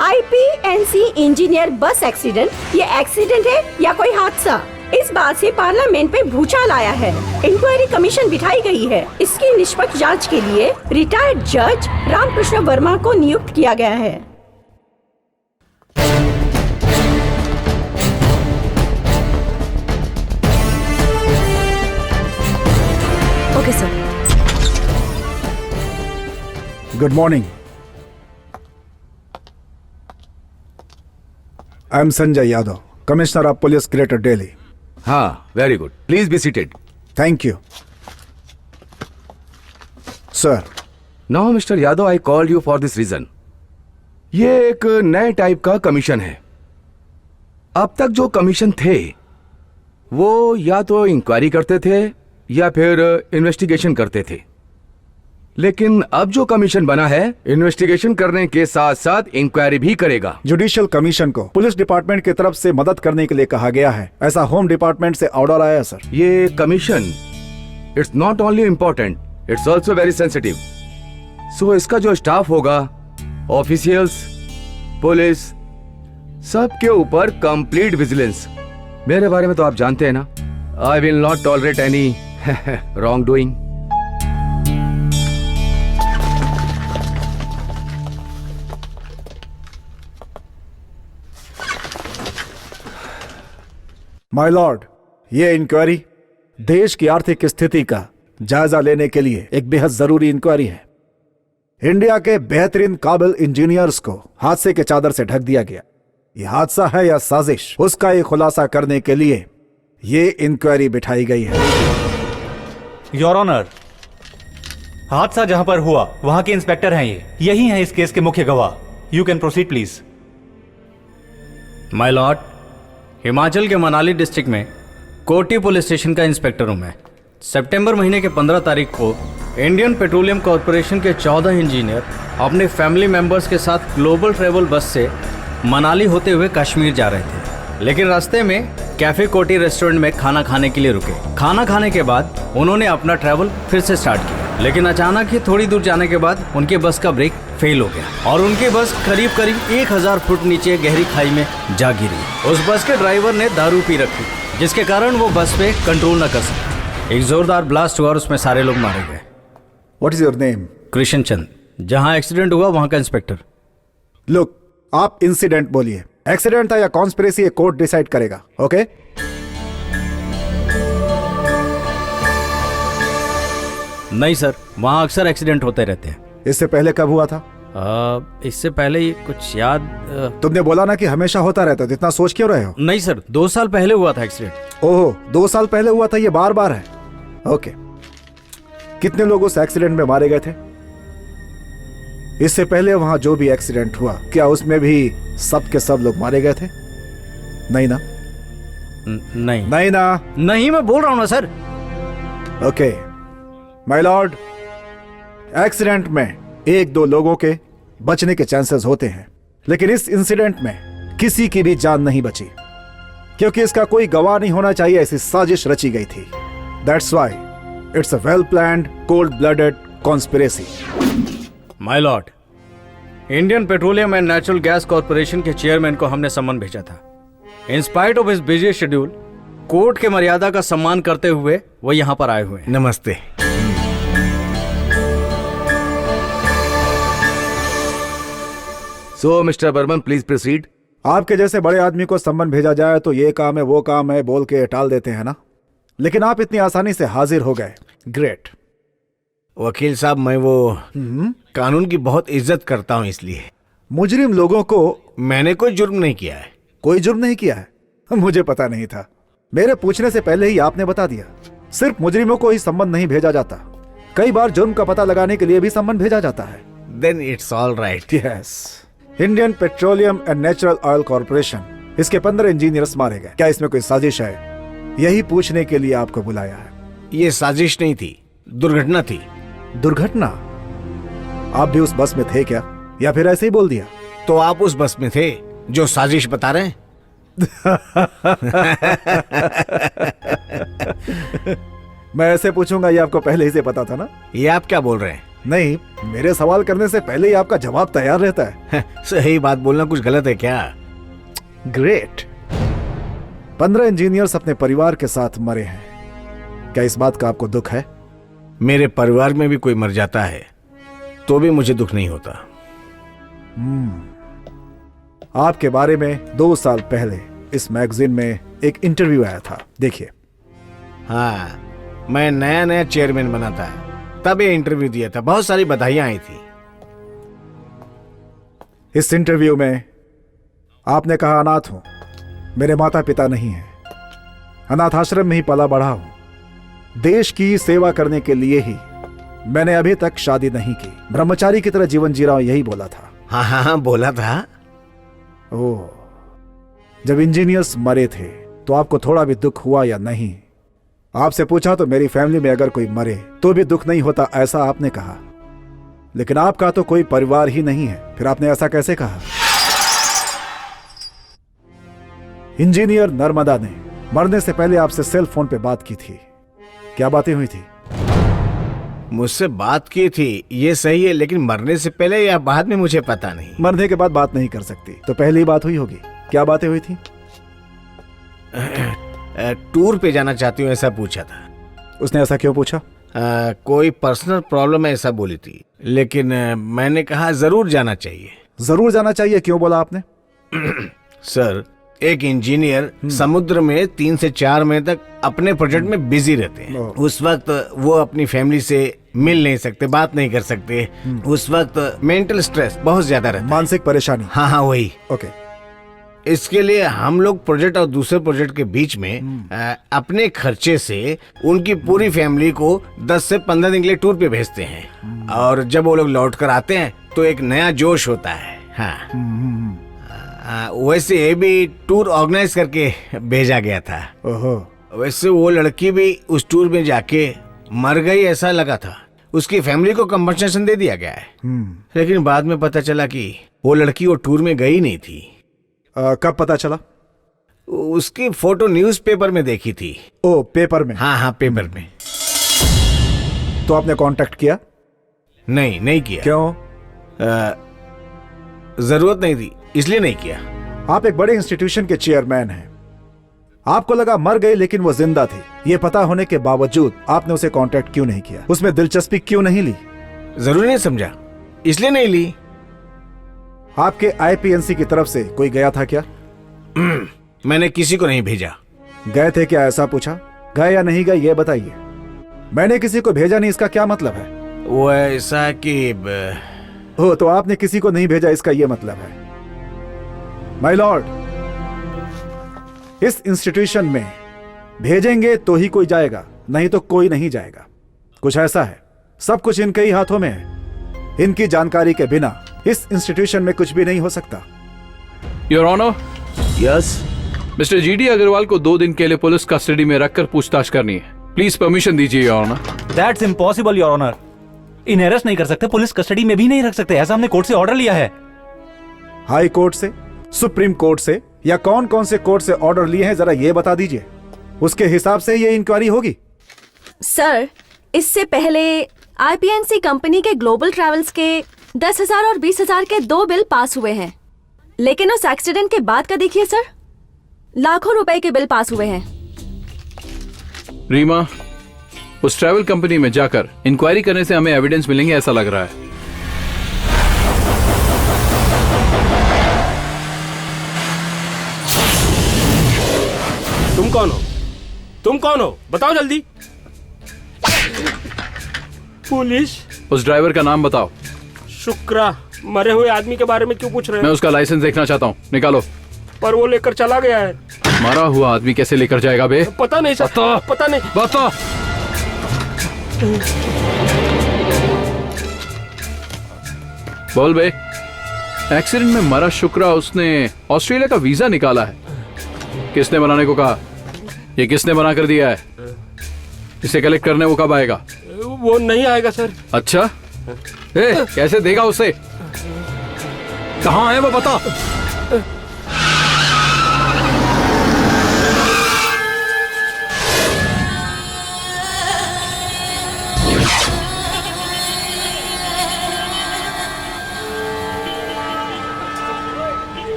आईपीएनसी इंजीनियर बस एक्सीडेंट, ये एक्सीडेंट है या कोई हादसा? इस बात से पार्लियामेंट में भूचाल आया है। इंक्वायरी कमीशन बिठाई गई है। इसकी निष्पक्ष जांच के लिए रिटायर्ड जज रामकृष्ण वर्मा को नियुक्त किया गया है। Okay sir. Good morning. I am Sanjay Yadav, commissioner of police, greater Delhi. हाँ, very good, please be seated. Thank you sir. Now mister Yadav, I called you for this reason. ये एक नए टाइप का कमीशन है। अब तक जो कमीशन थे वो या तो इंक्वायरी करते थे या फिर इन्वेस्टिगेशन करते थे, लेकिन अब जो कमीशन बना है इन्वेस्टिगेशन करने के साथ साथ इंक्वायरी भी करेगा। जुडिशियल कमीशन को पुलिस डिपार्टमेंट की तरफ से मदद करने के लिए कहा गया है, ऐसा होम डिपार्टमेंट से ऑर्डर आया है सर। ये commission it's not only important, it's also very sensitive. So इसका जो स्टाफ होगा, ऑफिशियल्स, पुलिस, सबके ऊपर कंप्लीट विजिलेंस। मेरे बारे में तो आप जानते हैं ना, I will not tolerate any wrong doing. My Lord, ये इंक्वायरी देश की आर्थिक स्थिति का जायजा लेने के लिए एक बेहद जरूरी इंक्वायरी है। इंडिया के बेहतरीन काबिल इंजीनियर्स को हादसे के चादर से ढक दिया गया। ये हादसा है या साजिश, उसका ये खुलासा करने के लिए ये इंक्वायरी बिठाई गई है। योर ऑनर, हादसा जहां पर हुआ वहां के इंस्पेक्टर हैं, यही हैं इस केस के मुख्य गवाह। You can proceed please. My Lord, Himachal के मनाली डिस्ट्रिक्ट में कोटी पुलिस स्टेशन का इंस्पेक्टर हूं मैं। सितंबर महीने के 15 तारीख को इंडियन पेट्रोलियम कॉरपोरेशन के 14 इंजीनियर अपने फैमिली मेंबर्स के साथ ग्लोबल ट्रेवल बस से मनाली होते हुए कश्मीर जा रहे थे, लेकिन रास्ते में कैफे कोटी रेस्टोरेंट में खाना खाने के लिए रुके। खाना खाने के बाद उन्होंने अपना ट्रैवल फिर से स्टार्ट किया, लेकिन अचानक ही थोड़ी दूर जाने के बाद उनके बस का ब्रेक फेल हो गया और उनकी बस करीब 1000 फुट नीचे गहरी खाई में जा गिरी। उस बस के ड्राइवर ने दारू पी रखी, जिसके कारण वो बस पे कंट्रोल न कर सके। एक जोरदार ब्लास्ट हुआ और उसमें सारे लोग मारे गए। What is your name? Krishna Chand, जहां एक्सीडेंट हुआ वहां का इंस्पेक्टर। लुक, आप इंसिडेंट बोलिए। एक्सीडेंट था या कॉन्स्पिरेसी, ये कोर्ट डिसाइड करेगा। ओके? नहीं सर, वहां अक्सर एक्सीडेंट होते रहते हैं। इससे पहले कब हुआ था? इससे पहले ये कुछ याद तुमने बोला ना कि हमेशा होता रहता है, तो इतना सोच क्यों रहे हो? नहीं सर, 2 साल पहले हुआ था एक्सीडेंट। ओहो, 2 साल पहले हुआ था, ये बार बार है। ओके, कितने लोग उस एक्सीडेंट में मारे गए थे? इससे पहले वहां जो भी एक्सीडेंट हुआ, क्या उसमें भी सब के सब लोग मारे गए थे? नहीं ना? नहीं। नहीं ना? नहीं, मैं बोल रहा हूं ना sir. Okay my Lord, accident में 1-2 लोगों के बचने के चांसेस होते हैं, लेकिन इस इंसिडेंट में किसी की भी जान नहीं बची, क्योंकि इसका कोई गवाह नहीं होना चाहिए। ऐसी साजिश रची गई थी। That's why it's a well planned, cold blooded conspiracy. My Lord, Indian petroleum and natural gas corporation के चेयरमैन को हमने सम्मन भेजा था। In spite of his busy schedule, court के मर्यादा का सम्मान करते हुए वो यहाँ पर आए हुए हैं। नमस्ते। सो मिस्टर बर्मन, प्लीज प्रोसीड। आपके जैसे बड़े आदमी को सम्मन भेजा जाए तो ये काम है वो काम है बोल के टाल देते हैं ना, लेकिन आप इतनी आसानी से हाजिर हो गए। ग्रेट। वकील साहब, मैं वो कानून की बहुत इज्जत करता हूं, इसलिए। मुजरिम लोगों को मैंने कोई जुर्म नहीं किया है। कोई जुर्म नहीं किया है? मुझे पता नहीं था। मेरे पूछने से पहले ही आपने बता दिया। सिर्फ मुजरिमों को ही संबंध नहीं भेजा जाता, कई बार जुर्म का पता लगाने के लिए भी संबंध भेजा जाता है। Then it's all right. Yes, Indian petroleum and natural oil corporation, इसके 15 इंजीनियर्स मारे गए। क्या इसमें कोई साजिश है? यही पूछने के लिए आपको बुलाया है। ये साजिश नहीं थी, दुर्घटना थी। दुर्घटना? आप भी उस बस में थे क्या, या फिर ऐसे ही बोल दिया? तो आप उस बस में थे जो साजिश बता रहे हैं? मैं ऐसे पूछूंगा, ये आपको पहले ही से पता था ना? ये आप क्या बोल रहे हैं? नहीं, मेरे सवाल करने से पहले ही आपका जवाब तैयार रहता है। सही बात बोलना कुछ गलत है क्या? ग्रेट। 15 इंजीनियर्स अपने परिवार के साथ मरे हैं। क्या इस बात का आपको दुख है? मेरे परिवार में भी कोई मर जाता है तो भी मुझे दुख नहीं होता। आपके बारे में 2 साल पहले इस मैगजीन में एक इंटरव्यू आया था, देखिए। हाँ, मैं नया नया चेयरमैन बना था, तब ये इंटरव्यू दिया था। बहुत सारी बधाइयां आई थी। इस इंटरव्यू में आपने कहा, अनाथ हूं, मेरे माता पिता नहीं हैं, अनाथ आश्रम में ही पला बढ़ा हूं, देश की सेवा करने के लिए ही मैंने अभी तक शादी नहीं की, ब्रह्मचारी की तरह जीवन जी रहा हूं, यही बोला था। हाँ हाँ हाँ, बोला था। ओह, जब इंजीनियर्स मरे थे तो आपको थोड़ा भी दुख हुआ या नहीं? आपसे पूछा तो मेरी फैमिली में अगर कोई मरे तो भी दुख नहीं होता, ऐसा आपने कहा। लेकिन आपका तो कोई परिवार ही नहीं है, फिर आपने ऐसा कैसे कहा? इंजीनियर नर्मदा ने मरने से पहले आपसे सेल फोन पे बात की थी, क्या बातें हुई थी? मुझसे बात की थी, ये सही है, लेकिन मरने से पहले या बाद में मुझे पता नहीं। मरने के बाद बात नहीं कर सकती, तो पहले ही बात हुई होगी। क्या बातें हुई थी? टूर पे जाना चाहती हूँ ऐसा पूछा था। उसने ऐसा क्यों पूछा? कोई पर्सनल प्रॉब्लम है ऐसा बोली थी, लेकिन मैंने कहा जरूर जाना चाहिए। जरूर जाना चाहिए, क्यों बोला आपने? सर, एक इंजीनियर समुद्र में 3 से 4 महीने तक अपने प्रोजेक्ट में बिजी रहते हैं। उस वक्त वो अपनी फैमिली से मिल नहीं सकते, बात नहीं कर सकते। उस वक्त मेंटल स्ट्रेस बहुत ज्यादा रहता है, मानसिक परेशानी। हाँ हाँ, वही। ओके। इसके लिए हम लोग प्रोजेक्ट और दूसरे प्रोजेक्ट के बीच में अपने खर्चे से उनकी पूरी फैमिली को 10 से 15 दिन के लिए टूर पे भेजते हैं, और जब वो लोग लौट कर आते हैं तो एक नया जोश होता है। हाँ, वैसे ये भी टूर ऑर्गेनाइज करके भेजा गया था। ओहो। वैसे वो लड़की भी उस टूर में जाके मर गई ऐसा लगा था। उसकी फैमिली को कंपनसेशन दे दिया गया है, लेकिन बाद में पता चला कि वो लड़की वो टूर में गई नहीं थी। कब पता चला? उसकी फोटो न्यूज़पेपर में देखी थी। ओ, पेपर में? हाँ हाँ, पेपर में। तो आपने कांटेक्ट किया? नहीं किया। क्यों? जरूरत नहीं थी, इसलिए नहीं किया। आप एक बड़े इंस्टीट्यूशन के चेयरमैन हैं, आपको लगा मर गई लेकिन वो जिंदा थी, ये पता होने के बावजूद आपने उसे कांटेक्ट क्यों नहीं किया? उसमें दिलचस्पी क्यों नहीं ली? जरूरी नहीं समझा, इसलिए नहीं ली। आपके आईपीएनसी की तरफ से कोई गया था क्या? मैंने किसी को नहीं भेजा। गए थे क्या, ऐसा पूछा? गए या नहीं गए ये बताइए। मैंने किसी को भेजा नहीं, इसका क्या मतलब है? वो ऐसा कि हो, तो आपने किसी को नहीं भेजा, इसका ये मतलब है। माय लॉर्ड, इस इंस्टीट्यूशन में भेजेंगे तो ही कोई जाएगा, नहीं तो कोई नहीं जाएगा। कुछ ऐसा है, सब कुछ इनके ही हाथों में है। इनकी जानकारी के बिना इस इंस्टीट्यूशन में कुछ भी नहीं हो सकता। Your honour. Yes. Mister GD Agarwal को 2 दिन के लिए पुलिस कस्टडी में रखकर पूछताछ करनी है। प्लीज परमिशन दीजिए your honour. That's impossible your honour. इन्हें अरेस्ट नहीं कर सकते, पुलिस कस्टडी में भी नहीं रख सकते, ऐसा हमने कोर्ट से ऑर्डर लिया है। हाई कोर्ट से, सुप्रीम कोर्ट से, या कौन कौन से कोर्ट से ऑर्डर लिए हैं, जरा ये बता दीजिए, उसके हिसाब से ये इंक्वायरी होगी। सर, इससे पहले आईपीएनसी कंपनी के ग्लोबल ट्रैवल्स के 10,000 और 20,000 के 2 बिल पास हुए हैं, लेकिन उस एक्सीडेंट के बाद का देखिए सर, लाखों रुपए के बिल पास हुए हैं। रीमा, उस ट्रैवल कंपनी में जाकर इंक्वायरी करने से हमें एविडेंस मिलेंगे ऐसा लग रहा है। तुम कौन हो? तुम कौन हो? बताओ जल्दी। पुलिस। उस ड्राइवर का नाम बताओ। शुक्रा। मरे हुए आदमी के बारे में क्यों पूछ रहे मैं हो? उसका लाइसेंस देखना चाहता हूँ, निकालो। पर वो लेकर चला गया है। मरा हुआ आदमी कैसे लेकर जाएगा बे? पता नहीं सर, पता नहीं। बता। बोल बे, एक्सीडेंट में मरा शुक्रा उसने ऑस्ट्रेलिया का वीजा निकाला है। किसने बनाने को कहा? ये किसने बना कर दिया है? इसे कलेक्ट करने वो कब आएगा? वो नहीं आएगा सर। अच्छा, कैसे देगा उसे? कहाँ है वो बता।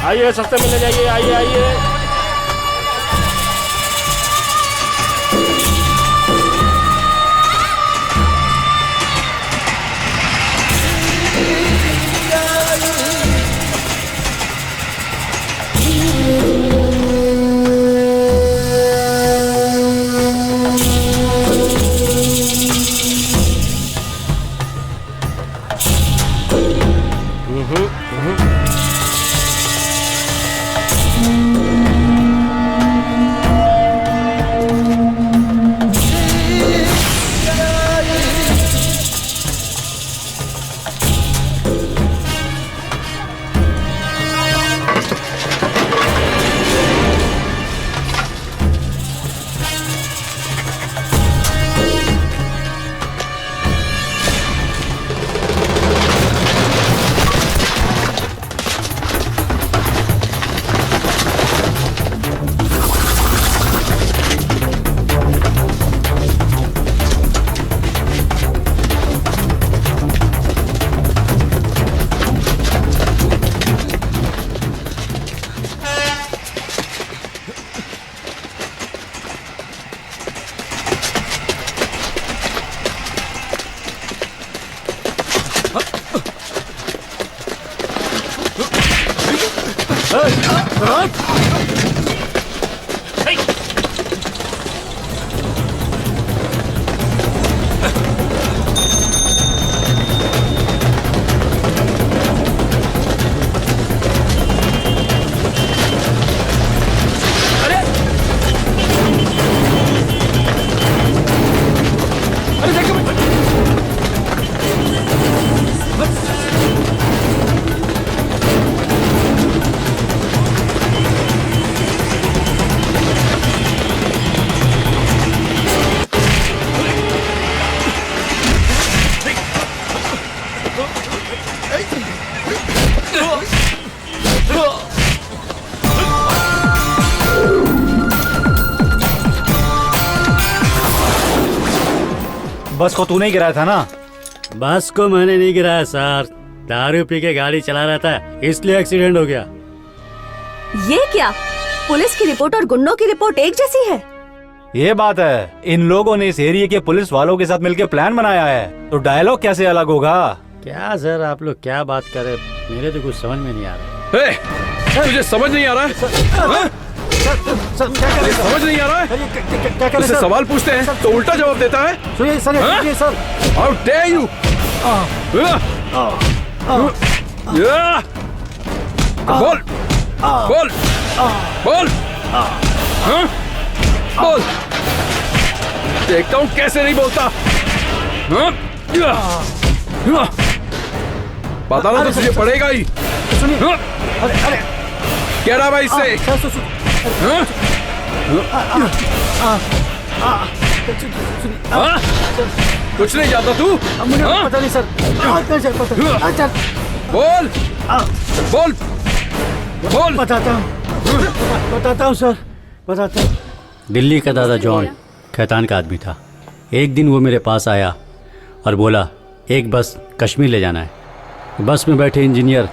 आइए, सस्ते में ले जाइए। आइए आइए। बस को तूने ही गिराया था ना? बस को मैंने नहीं गिराया सर, दारू पी के गाड़ी चला रहा था इसलिए एक्सीडेंट हो गया। ये क्या? पुलिस की रिपोर्ट और गुंडों की रिपोर्ट एक जैसी है। ये बात है, इन लोगों ने इस एरिया के पुलिस वालों के साथ मिलकर प्लान बनाया है, तो डायलॉग कैसे अलग होगा? क्या सर आप लोग क्या बात कर रहे, मेरे तो कुछ समझ में नहीं आ रहा। तुझे समझ नहीं आ रहा है? समझ नहीं आ रहा है? उससे सवाल पूछते हैं तो उल्टा जवाब देता है। सुनिए सर। How dare you? बोल बोल बोल बोल। देखता हूँ कैसे नहीं बोलता। बताना तो तुझे पड़ेगा ही। क्या रहा भाई इससे? कुछ नहीं जानता तू? मुझे पता नहीं सर। बोल बोल बोल। बताता हूँ सर, बताता हूँ। दिल्ली का दादा जॉन खैतान का आदमी था। एक दिन वो मेरे पास आया और बोला एक बस कश्मीर ले जाना है। बस में बैठे इंजीनियर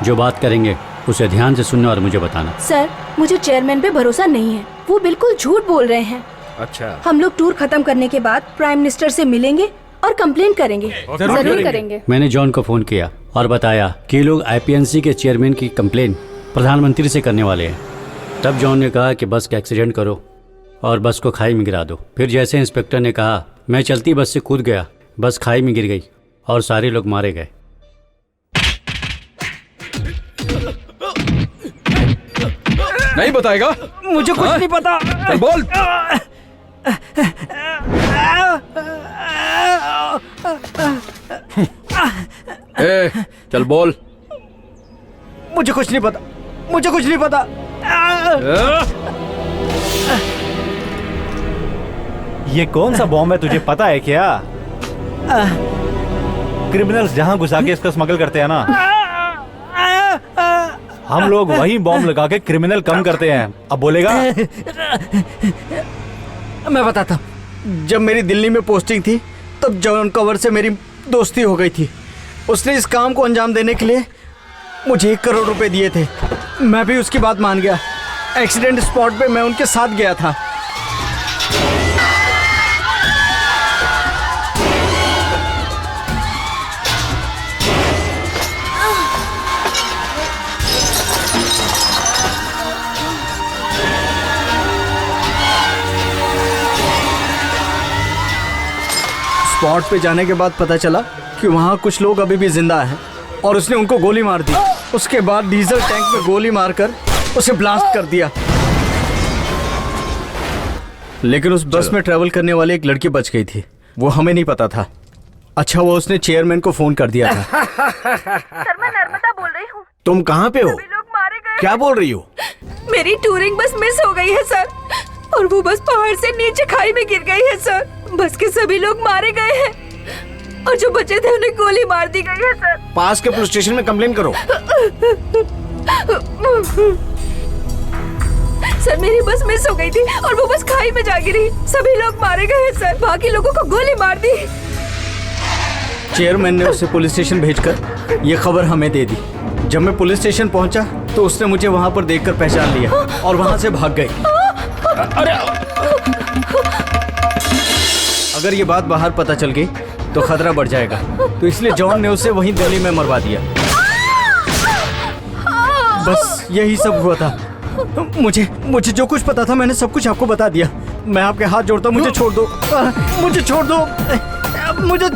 जो बात करेंगे उसे ध्यान से सुनना और मुझे बताना। सर मुझे चेयरमैन पे भरोसा नहीं है, वो बिल्कुल झूठ बोल रहे हैं। अच्छा, हम लोग टूर खत्म करने के बाद प्राइम मिनिस्टर से मिलेंगे और कंप्लेंट करेंगे। जरूर करेंगे। मैंने जॉन को फ़ोन किया और बताया कि ये लोग आईपीएनसी के चेयरमैन की कंप्लेन प्रधानमंत्री से करने वाले हैं। तब जॉन ने कहा कि बस का एक्सीडेंट करो और बस को खाई में गिरा दो। फिर जैसे इंस्पेक्टर ने कहा, मैं चलती बस से कूद गया, बस खाई में गिर गई और सारे लोग मारे गए। नहीं बताएगा? मुझे कुछ नहीं पता। चल बोल। ए, चल बोल। मुझे कुछ नहीं पता, मुझे कुछ नहीं पता। ये कौन सा बॉम्ब है, तुझे पता है क्या? क्रिमिनल्स जहां घुसा के इसको स्मगल करते हैं ना, हम लोग वही बॉम्ब लगा के क्रिमिनल कम करते हैं। अब बोलेगा? मैं बताता हूँ। जब मेरी दिल्ली में पोस्टिंग थी तब जॉन कवर से मेरी दोस्ती हो गई थी। उसने इस काम को अंजाम देने के लिए मुझे 1 करोड़ रुपए दिए थे। मैं भी उसकी बात मान गया। एक्सीडेंट स्पॉट पे मैं उनके साथ गया था। स्पॉट पे जाने के बाद पता चला कि वहाँ कुछ लोग अभी भी जिंदा हैं और उसने उनको गोली मार दी। उसके बाद डीजल टैंक में गोली मारकर उसे ब्लास्ट कर दिया। लेकिन उस बस में ट्रैवल करने वाली एक लड़की बच गई थी, वो हमें नहीं पता था। अच्छा वो उसने चेयरमैन को फोन कर दिया था। सर मैं नर्मदा बोल रही हूँ। तुम कहाँ पे हो? लोग मारे गए। क्या बोल रही हो? मेरी टूरिंग बस मिस हो गई है सर, और वो बस पहाड़ से नीचे खाई में गिर गई है सर। बस के सभी लोग मारे गए हैं और जो बचे थे उन्हें गोली मार दी गई है सर। पास के पुलिस स्टेशन में कंप्लेन करो। सर मेरी बस मिस हो गई थी और वो बस खाई में जा गिरी। सभी लोग मारे गए हैं सर, बाकी लोगों को गोली मार दी। चेयरमैन ने उसे पुलिस स्टेशन भेजकर ये खबर हमें दे दी। जब मैं पुलिस स्टेशन पहुंचा तो उसने मुझे वहां पर देखकर पहचान लिया और वहां से भाग गई। अगर ये बात बाहर पता चल गई तो खतरा बढ़ जाएगा, तो इसलिए जॉन ने उसे वहीं दिल्ली में मरवा दिया। बस यही सब हुआ था। मुझे जो कुछ पता था मैंने सब कुछ आपको बता दिया। मैं आपके हाथ जोड़ता हूँ, मुझे छोड़ दो, मुझे छोड़ दो, मुझे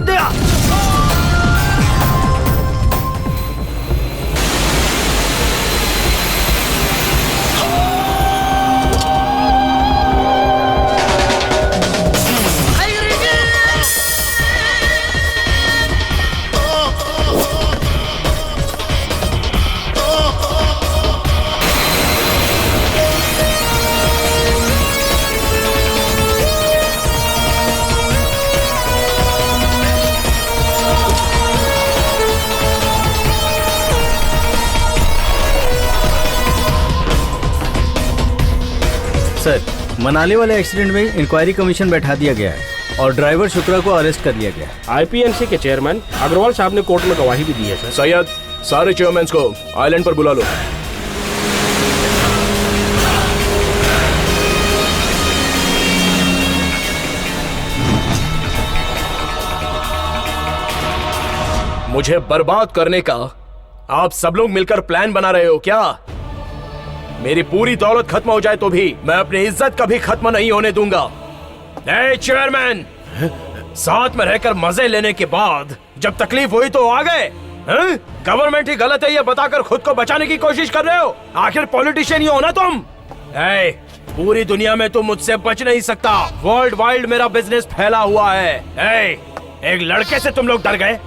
सर, मनाली वाले एक्सीडेंट में इंक्वायरी कमीशन बैठा दिया गया है और ड्राइवर शुक्ला को अरेस्ट कर लिया गया है। आईपीएनसी के चेयरमैन अग्रवाल साहब ने कोर्ट में गवाही भी दी है सर। सैयद, सारे चेयरमैन को आइलैंड पर बुला लो। मुझे बर्बाद करने का आप सब लोग मिलकर प्लान बना रहे हो क्या? मेरी पूरी दौलत खत्म हो जाए तो भी मैं अपनी इज्जत कभी खत्म नहीं होने दूंगा। चेयरमैन, साथ में रहकर मजे लेने के बाद जब तकलीफ हुई तो आ गए। गवर्नमेंट ही गलत है ये बताकर खुद को बचाने की कोशिश कर रहे हो। आखिर पॉलिटिशियन ही हो ना तुम। पूरी दुनिया में तुम मुझसे बच नहीं सकता। वर्ल्ड वाइड मेरा बिजनेस फैला हुआ है। एक लड़के से तुम लोग डर गए?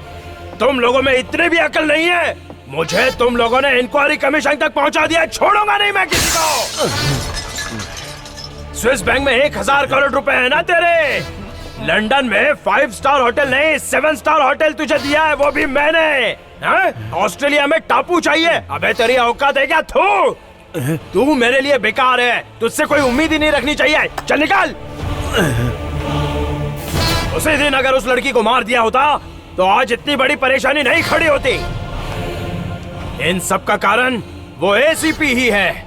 तुम लोगों में इतनी भी अकल नहीं है। मुझे तुम लोगों ने इंक्वायरी कमीशन तक पहुंचा दिया, छोड़ूंगा नहीं मैं किसी को। स्विस बैंक में 1000 करोड़ रुपए है ना तेरे। लंदन में 5 स्टार होटल नहीं 7 स्टार होटल तुझे दिया है, वो भी मैंने। ऑस्ट्रेलिया में टापू चाहिए, अबे तेरी औकात है क्या? तू मेरे लिए बेकार है, तुझसे कोई उम्मीद ही नहीं रखनी चाहिए। चल निकाल। उसी दिन अगर उस लड़की को मार दिया होता तो आज इतनी बड़ी परेशानी नहीं खड़ी होती। इन सब का कारण वो एसीपी ही है।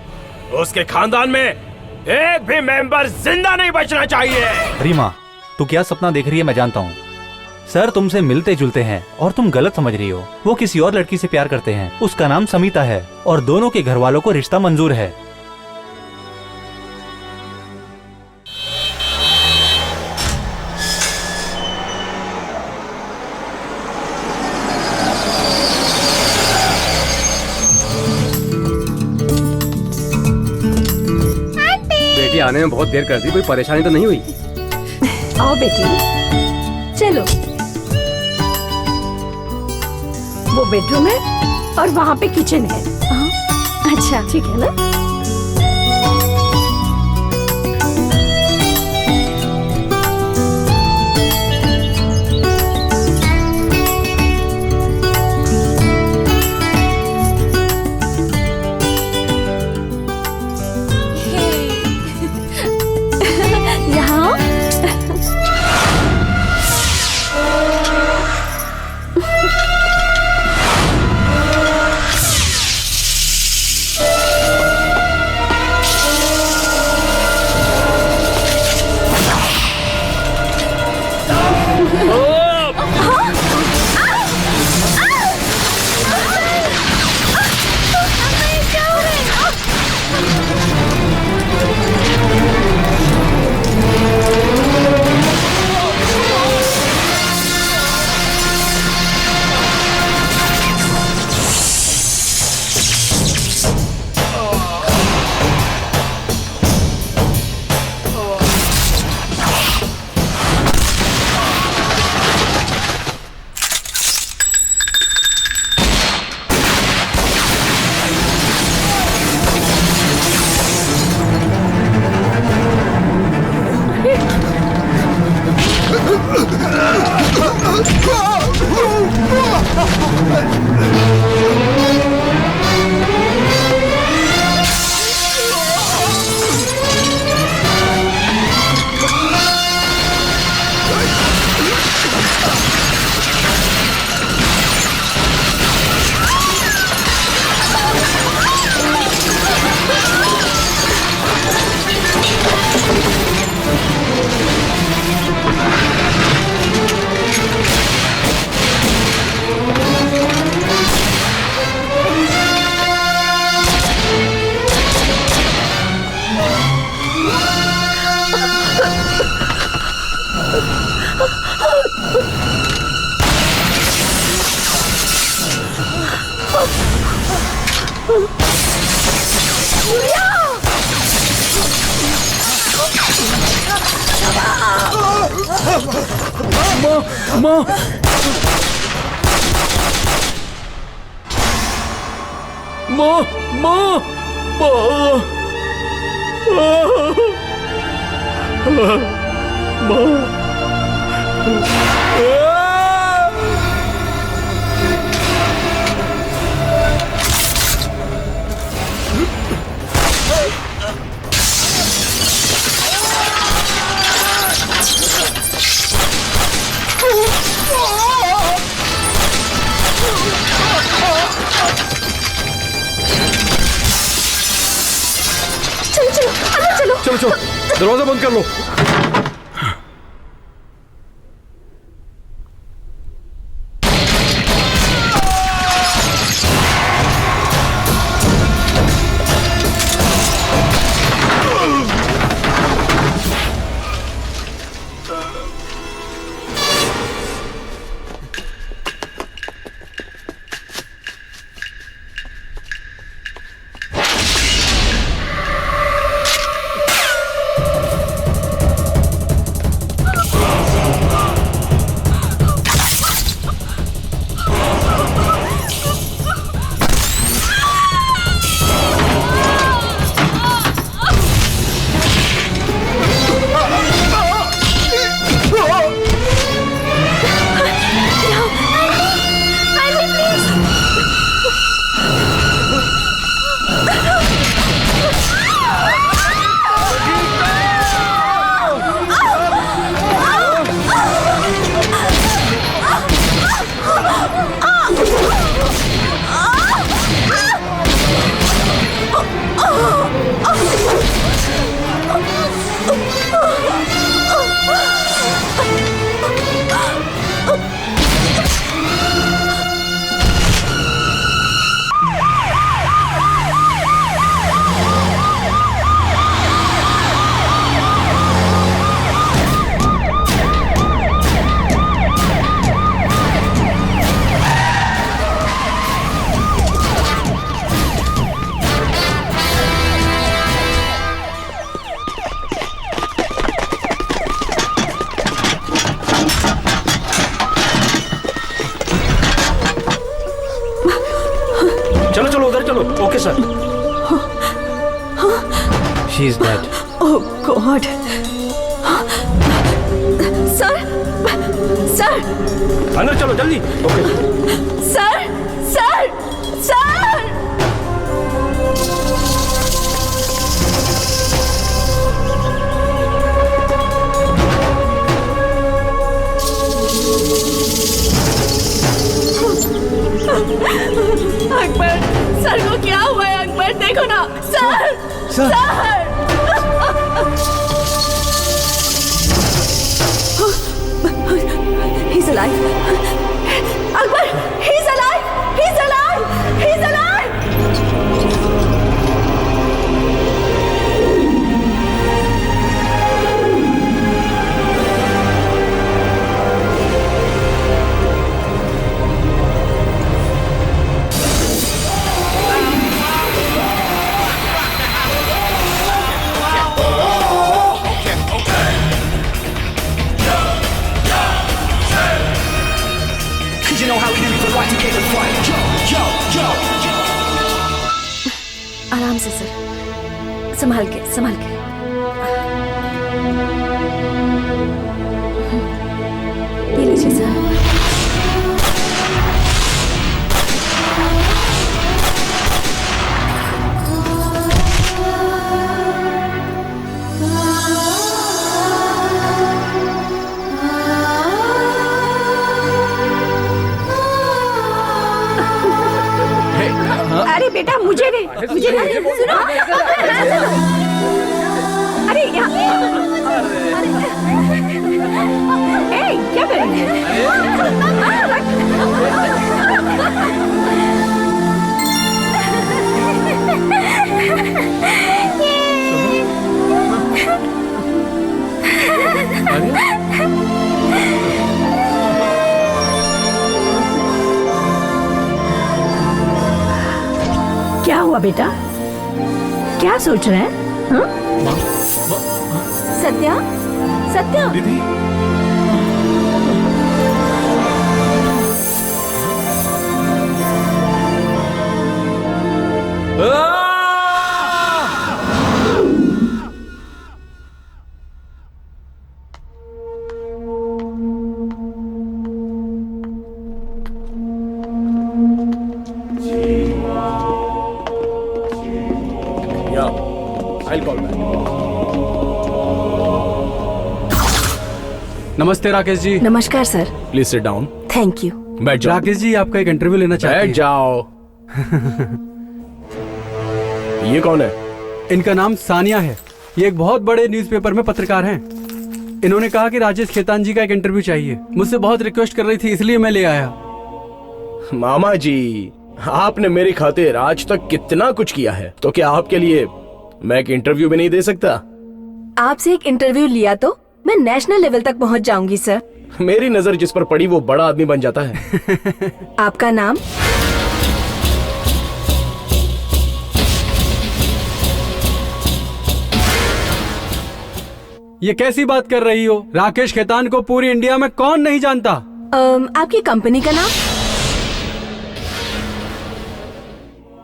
उसके खानदान में एक भी मेंबर जिंदा नहीं बचना चाहिए। रीमा, तू क्या सपना देख रही है मैं जानता हूँ। सर तुमसे मिलते जुलते हैं और तुम गलत समझ रही हो। वो किसी और लड़की से प्यार करते हैं, उसका नाम समीता है और दोनों के घर वालों को रिश्ता मंजूर है। बेटी आने में बहुत देर कर दी, कोई परेशानी तो नहीं हुई? आओ बेटी, चलो। वो बेडरूम है और वहाँ पे किचन है। अच्छा ठीक है ना? चलो दरवाजा बंद कर लो। She is dead. Oh god. Sir sir अंदर चलो जल्दी। Okay sir sir sir. Akbar, sir को क्या हुआ है? अकबर देखो ना। Sir sir. He's alive. Akbar, he's alive. He's alive. He's alive. आराम से सर, संभाल के संभाल के। पी लीजिए सर। अरे बेटा मुझे दे, मुझे दे। सुनो। अरे क्या करेंगे? क्या हुआ बेटा? क्या सोच रहे हैं? हाँ? सत्या सत्या दीदी नमस्ते राकेश जी। नमस्कार sir. Please sit down. Thank you. बैठ जाओ। राकेश जी आपका एक इंटरव्यू लेना चाहते हैं। बैठ जाओ। ये कौन है? इनका नाम सानिया है। ये एक बहुत बड़े न्यूज़पेपर में पत्रकार हैं। इन्होंने कहा कि राजेश खेतान जी का एक इंटरव्यू चाहिए। मुझसे बहुत रिक्वेस्ट कर रही थी, इसलिए मैं ले आया। मामा जी, आपने मेरी खातिर आज तक कितना कुछ किया है, तो क्या आपके लिए मैं एक इंटरव्यू भी नहीं दे सकता? आपसे एक इंटरव्यू लिया तो मैं नेशनल लेवल तक पहुंच जाऊंगी सर। मेरी नजर जिस पर पड़ी वो बड़ा आदमी बन जाता है। आपका नाम? ये कैसी बात कर रही हो? राकेश खेतान को पूरी इंडिया में कौन नहीं जानता? आपकी कंपनी का नाम?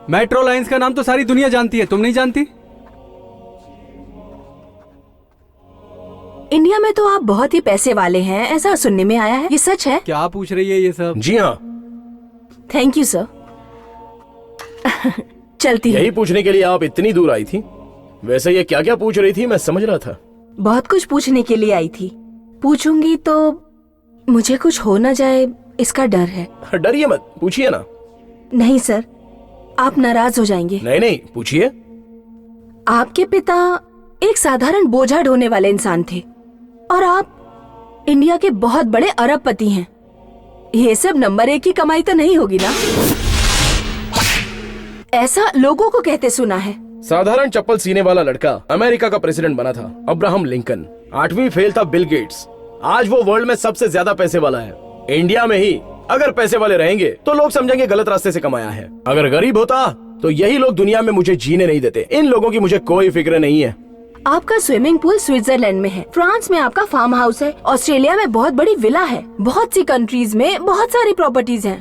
मेट्रो लाइंस का नाम तो सारी दुनिया जानती है, तुम नहीं जानती? इंडिया में तो आप बहुत ही पैसे वाले हैं, ऐसा सुनने में आया है। ये सच है? क्या पूछ रही है ये सब? जी हाँ। Thank you sir. चलती यही पूछने के लिए आप इतनी दूर आई थी? वैसे ये क्या क्या पूछ रही थी, मैं समझ रहा था। बहुत कुछ पूछने के लिए आई थी। पूछूंगी तो मुझे कुछ हो ना जाए, इसका डर है। डरिए मत, पूछिए ना। नहीं सर, आप नाराज हो जाएंगे। नहीं नहीं, पूछिए। आपके पिता एक साधारण बोझा ढोने वाले इंसान थे और आप इंडिया के बहुत बड़े अरबपति हैं। ये सब नंबर 1 की कमाई तो नहीं होगी ना? ऐसा लोगों को कहते सुना है। साधारण चप्पल सीने वाला लड़का अमेरिका का प्रेसिडेंट बना था, अब्राहम लिंकन। 8वीं फेल था बिल गेट्स। आज वो वर्ल्ड में सबसे ज्यादा पैसे वाला है। इंडिया में ही अगर पैसे वाले रहेंगे तो लोग समझेंगे गलत रास्ते से कमाया है। अगर गरीब होता तो यही लोग दुनिया में मुझे जीने नहीं देते। इन लोगों की मुझे कोई फिक्र नहीं है। आपका स्विमिंग पूल स्विट्जरलैंड में है, फ्रांस में आपका फार्म हाउस है, ऑस्ट्रेलिया में बहुत बड़ी विला है, बहुत सी कंट्रीज में बहुत सारी प्रॉपर्टीज हैं।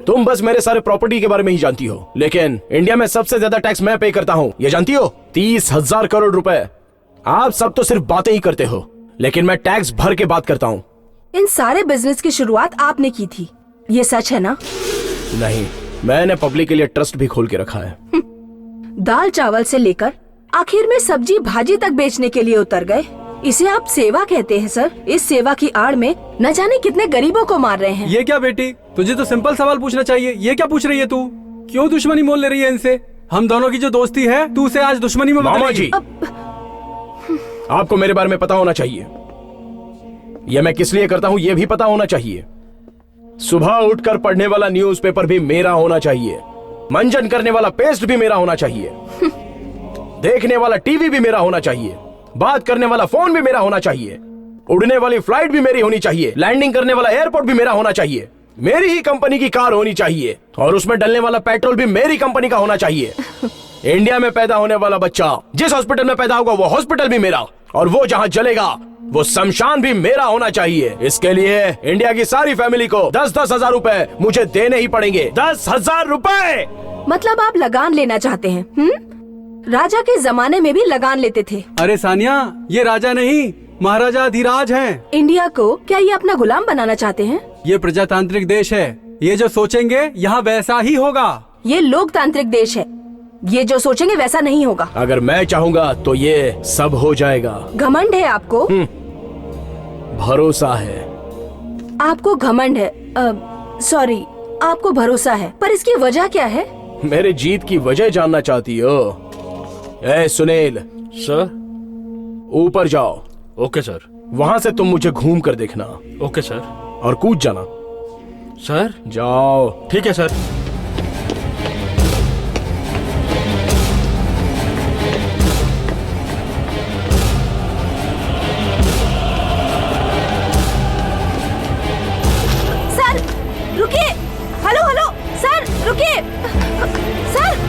तुम बस मेरे सारे प्रॉपर्टी के बारे में ही जानती हो, लेकिन इंडिया में सबसे ज्यादा टैक्स मैं पे करता हूँ, ये जानती हो? 30,000 करोड़ रुपए। आप सब तो सिर्फ बातें ही करते हो, लेकिन मैं टैक्स भर के बात करता हूँ। इन सारे बिजनेस की शुरुआत आपने की थी, ये सच है ना? नहीं, मैंने पब्लिक के लिए ट्रस्ट भी खोल के रखा है। दाल चावल से लेकर आखिर में सब्जी भाजी तक बेचने के लिए उतर गए। इसे आप सेवा कहते हैं सर? इस सेवा की आड़ में न जाने कितने गरीबों को मार रहे हैं। ये क्या बेटी, तुझे तो सिंपल सवाल पूछना चाहिए, ये क्या पूछ रही है तू? क्यों दुश्मनी मोल ले रही है इनसे? हम दोनों की जो दोस्ती है, तू उसे आज दुश्मनी में मामा जी, आपको मेरे बारे में पता होना चाहिए। यह मैं किस लिए करता हूँ ये भी पता होना चाहिए। सुबह उठकर पढ़ने वाला न्यूज़पेपर भी मेरा होना चाहिए, मंजन करने वाला पेस्ट भी मेरा होना चाहिए, देखने वाला टीवी भी मेरा होना चाहिए, बात करने वाला फोन भी मेरा होना चाहिए, उड़ने वाली फ्लाइट भी मेरी होनी चाहिए, लैंडिंग करने वाला एयरपोर्ट भी मेरा होना चाहिए, मेरी ही कंपनी की कार होनी चाहिए, और उसमें डलने वाला पेट्रोल भी मेरी कंपनी का होना चाहिए। इंडिया में पैदा होने वाला बच्चा जिस हॉस्पिटल में पैदा होगा वो हॉस्पिटल भी मेरा, और वो जहां जलेगा वो शमशान भी मेरा होना चाहिए। इसके लिए इंडिया की सारी फैमिली को 10-10 हजार रुपए मुझे देने ही पड़ेंगे। 10,000 रुपए। मतलब आप लगान लेना चाहते हैं? राजा के जमाने में भी लगान लेते थे। अरे सानिया, ये राजा नहीं महाराजा धीराज हैं। इंडिया को क्या ये अपना गुलाम बनाना चाहते हैं? ये प्रजातांत्रिक देश है, ये जो सोचेंगे यहाँ वैसा ही होगा। ये लोकतांत्रिक देश है, ये जो सोचेंगे वैसा नहीं होगा। अगर मैं चाहूंगा तो ये सब हो जाएगा। घमंड है आपको? भरोसा है। आपको घमंड है, सॉरी, आपको भरोसा है, पर इसकी वजह क्या है? मेरे जीत की वजह जानना चाहती हो? ए सुनील। सर। ऊपर जाओ। Okay sir. वहां से तुम मुझे घूम कर देखना। Okay sir. और कूद जाना। सर। जाओ। ठीक है सर। रुकिए, हेलो हेलो सर, रुकिए सर।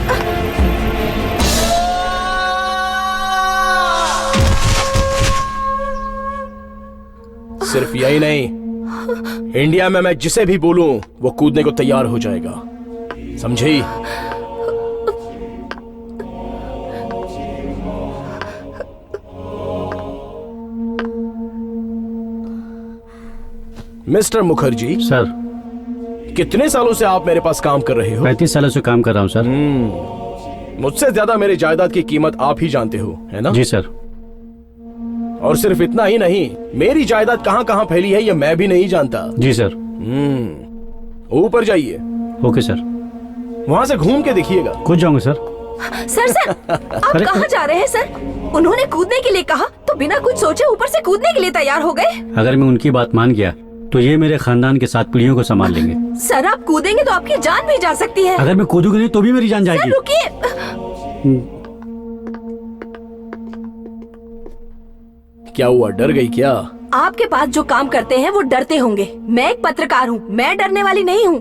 सिर्फ यही नहीं, इंडिया में मैं जिसे भी बोलूं वो कूदने को तैयार हो जाएगा, समझी? मिस्टर मुखर्जी। सर। कितने सालों से आप मेरे पास काम कर रहे हो? 35 सालों से काम कर रहा हूँ सर। मुझसे ज्यादा मेरे जायदाद की कीमत आप ही जानते हो, है ना? जी सर। और सिर्फ इतना ही नहीं, मेरी जायदाद कहाँ कहाँ फैली है ये मैं भी नहीं जानता। जी सर। ऊपर जाइए। Okay sir. वहाँ से घूम के देखिएगा। कूद जाऊंगा सर। सर आप कहाँ जा रहे हैं सर? उन्होंने कूदने के लिए कहा तो बिना कुछ सोचे ऊपर से कूदने के लिए तैयार हो गए। अगर मैं उनकी बात मान गया तो ये मेरे खानदान के 7 पीढ़ियों को संभाल लेंगे। सर आप कूदेंगे तो आपकी जान भी जा सकती है। अगर मैं कूदूंगी नहीं तो भी मेरी जान जाएगी। सर रुकिए। क्या हुआ, डर गई क्या? आपके पास जो काम करते हैं वो डरते होंगे, मैं एक पत्रकार हूँ, मैं डरने वाली नहीं हूँ।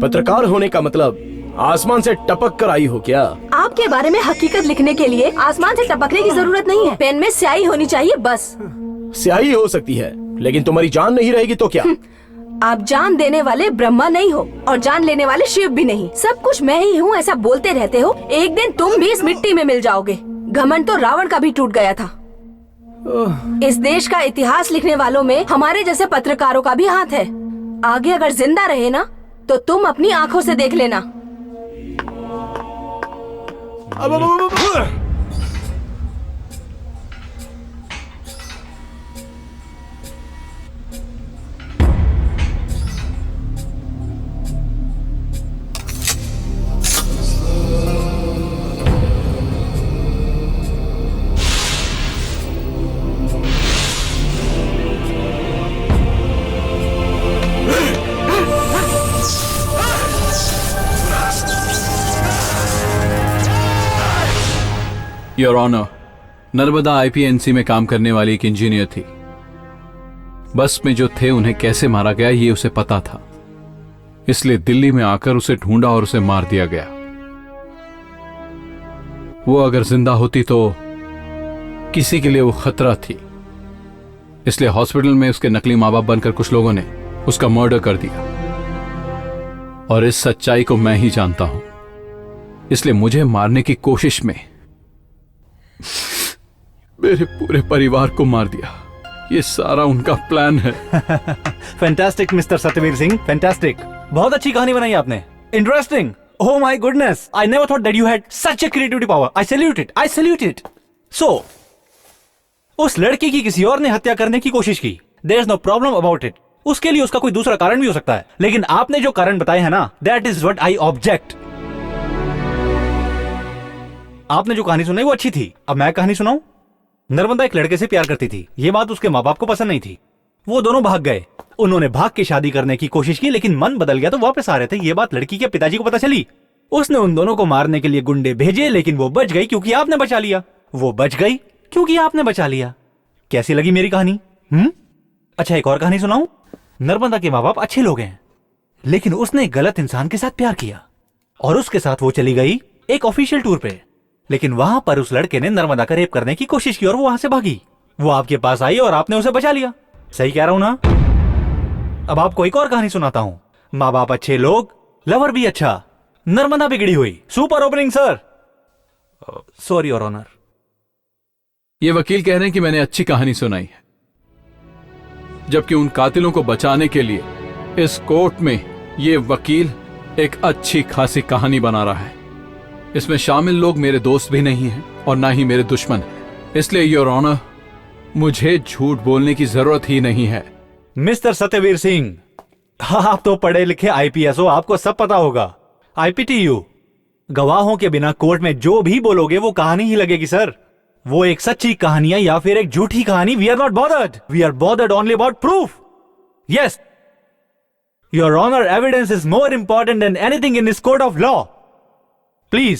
पत्रकार होने का मतलब आसमान से टपक कर आई हो क्या? आपके बारे में हकीकत लिखने के लिए आसमान से टपकने की जरूरत नहीं है, पेन में स्याही होनी चाहिए बस। स्याही हो सकती है लेकिन तुम्हारी जान नहीं रहेगी तो क्या? आप जान देने वाले ब्रह्मा नहीं हो और जान लेने वाले शिव भी नहीं, सब कुछ मैं ही हूँ ऐसा बोलते रहते हो, एक दिन तुम भी इस मिट्टी में मिल जाओगे। घमंड तो रावण का भी टूट गया था। इस देश का इतिहास लिखने वालों में हमारे जैसे पत्रकारों का भी हाथ है। आगे अगर जिंदा रहे ना तो तुम अपनी आंखों से देख लेना। योर ऑनर, नर्मदा आईपीएनसी में काम करने वाली एक इंजीनियर थी। बस में जो थे उन्हें कैसे मारा गया ये उसे पता था, इसलिए दिल्ली में आकर उसे ढूंढा और उसे मार दिया गया। वो अगर जिंदा होती तो किसी के लिए वो खतरा थी, इसलिए हॉस्पिटल में उसके नकली माँ बाप बनकर कुछ लोगों ने उसका मर्डर कर दिया। और इस सच्चाई को मैं ही जानता हूं, इसलिए मुझे मारने की कोशिश में मेरे पूरे परिवार को मार दिया। ये सारा उनका प्लान है। Fantastic mister Satyavir Singh, fantastic. बहुत अच्छी कहानी बनाई आपने, interesting. Oh my goodness, I never thought that you had such a creativity power. I salute it, I salute it. So उस लड़की की किसी और ने हत्या करने की कोशिश की, there is no problem about it. उसके लिए उसका कोई दूसरा कारण भी हो सकता है, लेकिन आपने जो कारण बताए हैं ना, that is what I object. आपने जो कहानी सुनाई वो अच्छी थी। अब मैं कहानी सुनाऊं। नर्मदा एक लड़के से प्यार करती थी। ये बात उसके माँ बाप को पसंद नहीं थी। वो दोनों भाग गए। उन्होंने भाग के शादी करने की कोशिश की, लेकिन मन बदल गया तो वापस आ रहे थे। ये बात लड़की के पिताजी को पता चली। उसने उन दोनों को मारने के लिए गुंडे भेजे, लेकिन वो बच गई क्योंकि आपने बचा लिया। वो बच गई क्योंकि आपने बचा लिया। कैसी लगी मेरी कहानी? अच्छा, एक और कहानी सुनाऊं। नर्मदा के माँ बाप अच्छे लोग हैं, लेकिन उसने गलत इंसान के साथ प्यार किया और उसके साथ वो चली गई एक ऑफिशियल टूर पे। लेकिन वहां पर उस लड़के ने नर्मदा का रेप करने की कोशिश की और वो वहां से भागी। वो आपके पास आई और आपने उसे बचा लिया। सही कह रहा हूं ना? अब आपको एक और कहानी सुनाता हूं। माँ बाप अच्छे लोग, लवर भी अच्छा, नर्मदा बिगड़ी हुई। Super opening sir. Sorry your honour. ये वकील कह रहे हैं कि मैंने अच्छी कहानी सुनाई है, जबकि उन कातिलों को बचाने के लिए इस कोर्ट में ये वकील एक अच्छी खासी कहानी बना रहा है। इसमें शामिल लोग मेरे दोस्त भी नहीं हैं और ना ही मेरे दुश्मन हैं। इसलिए योर ऑनर, मुझे झूठ बोलने की जरूरत ही नहीं है। मिस्टर सत्यवीर सिंह, आप तो पढ़े लिखे आईपीएस हो, आपको सब पता होगा। आईपीटीयू, गवाहों के बिना कोर्ट में जो भी बोलोगे वो कहानी ही लगेगी सर। वो एक सच्ची कहानी है या फिर एक झूठी कहानी, we are not bothered. We are bothered only about proof. Yes your honour, evidence is more important than anything in this court of law. Please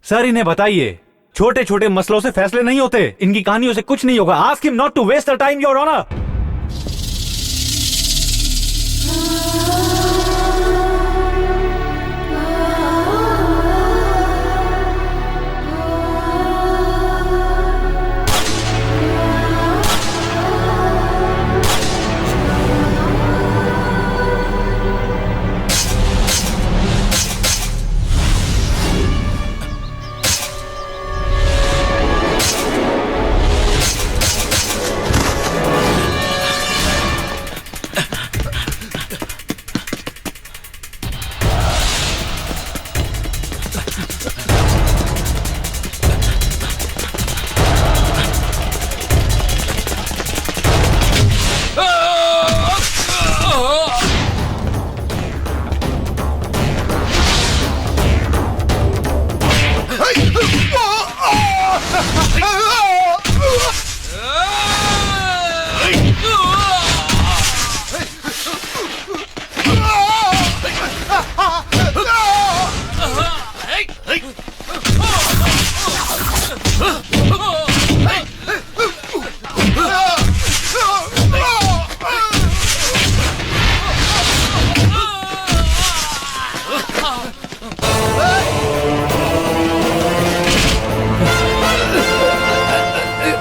sir, इन्हें बताइए, छोटे छोटे मसलों से फैसले नहीं होते। इनकी कहानियों से कुछ नहीं होगा। Ask him not to waste the time your honour.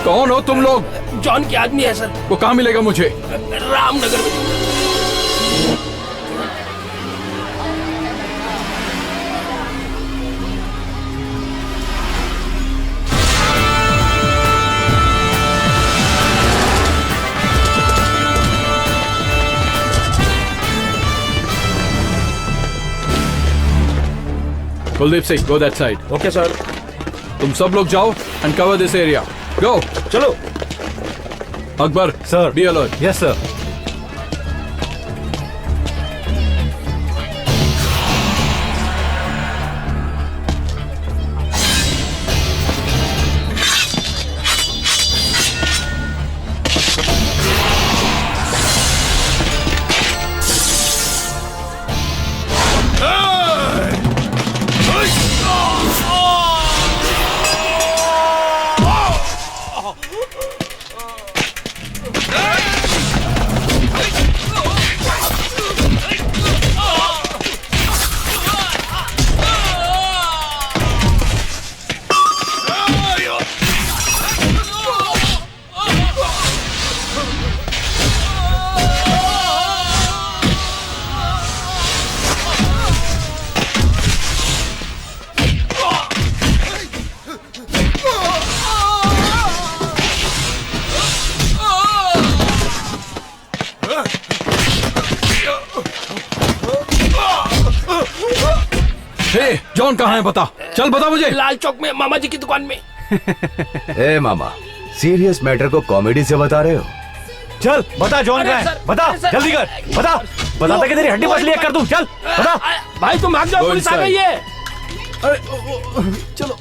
कौन हो तुम लोग? जॉन के आदमी है सर। वो कहाँ मिलेगा मुझे? रामनगर में। Kuldeep Singh, go that side. Okay sir. तुम सब लोग जाओ एंड कवर दिस एरिया। गो। चलो। Akbar sir, be alert. Yes sir. John कहाँ है बता, चल बता मुझे। लाल चौक में मामा जी की दुकान में। ए मामा, सीरियस मैटर को कॉमेडी से बता रहे हो? चल बता जॉन कहाँ है, बता जल्दी कर, बता बता कि तेरी हड्डी पसली कर दूं, चल बता। भाई तुम भाग जाओ, पुलिस आ गई है। अरे चलो।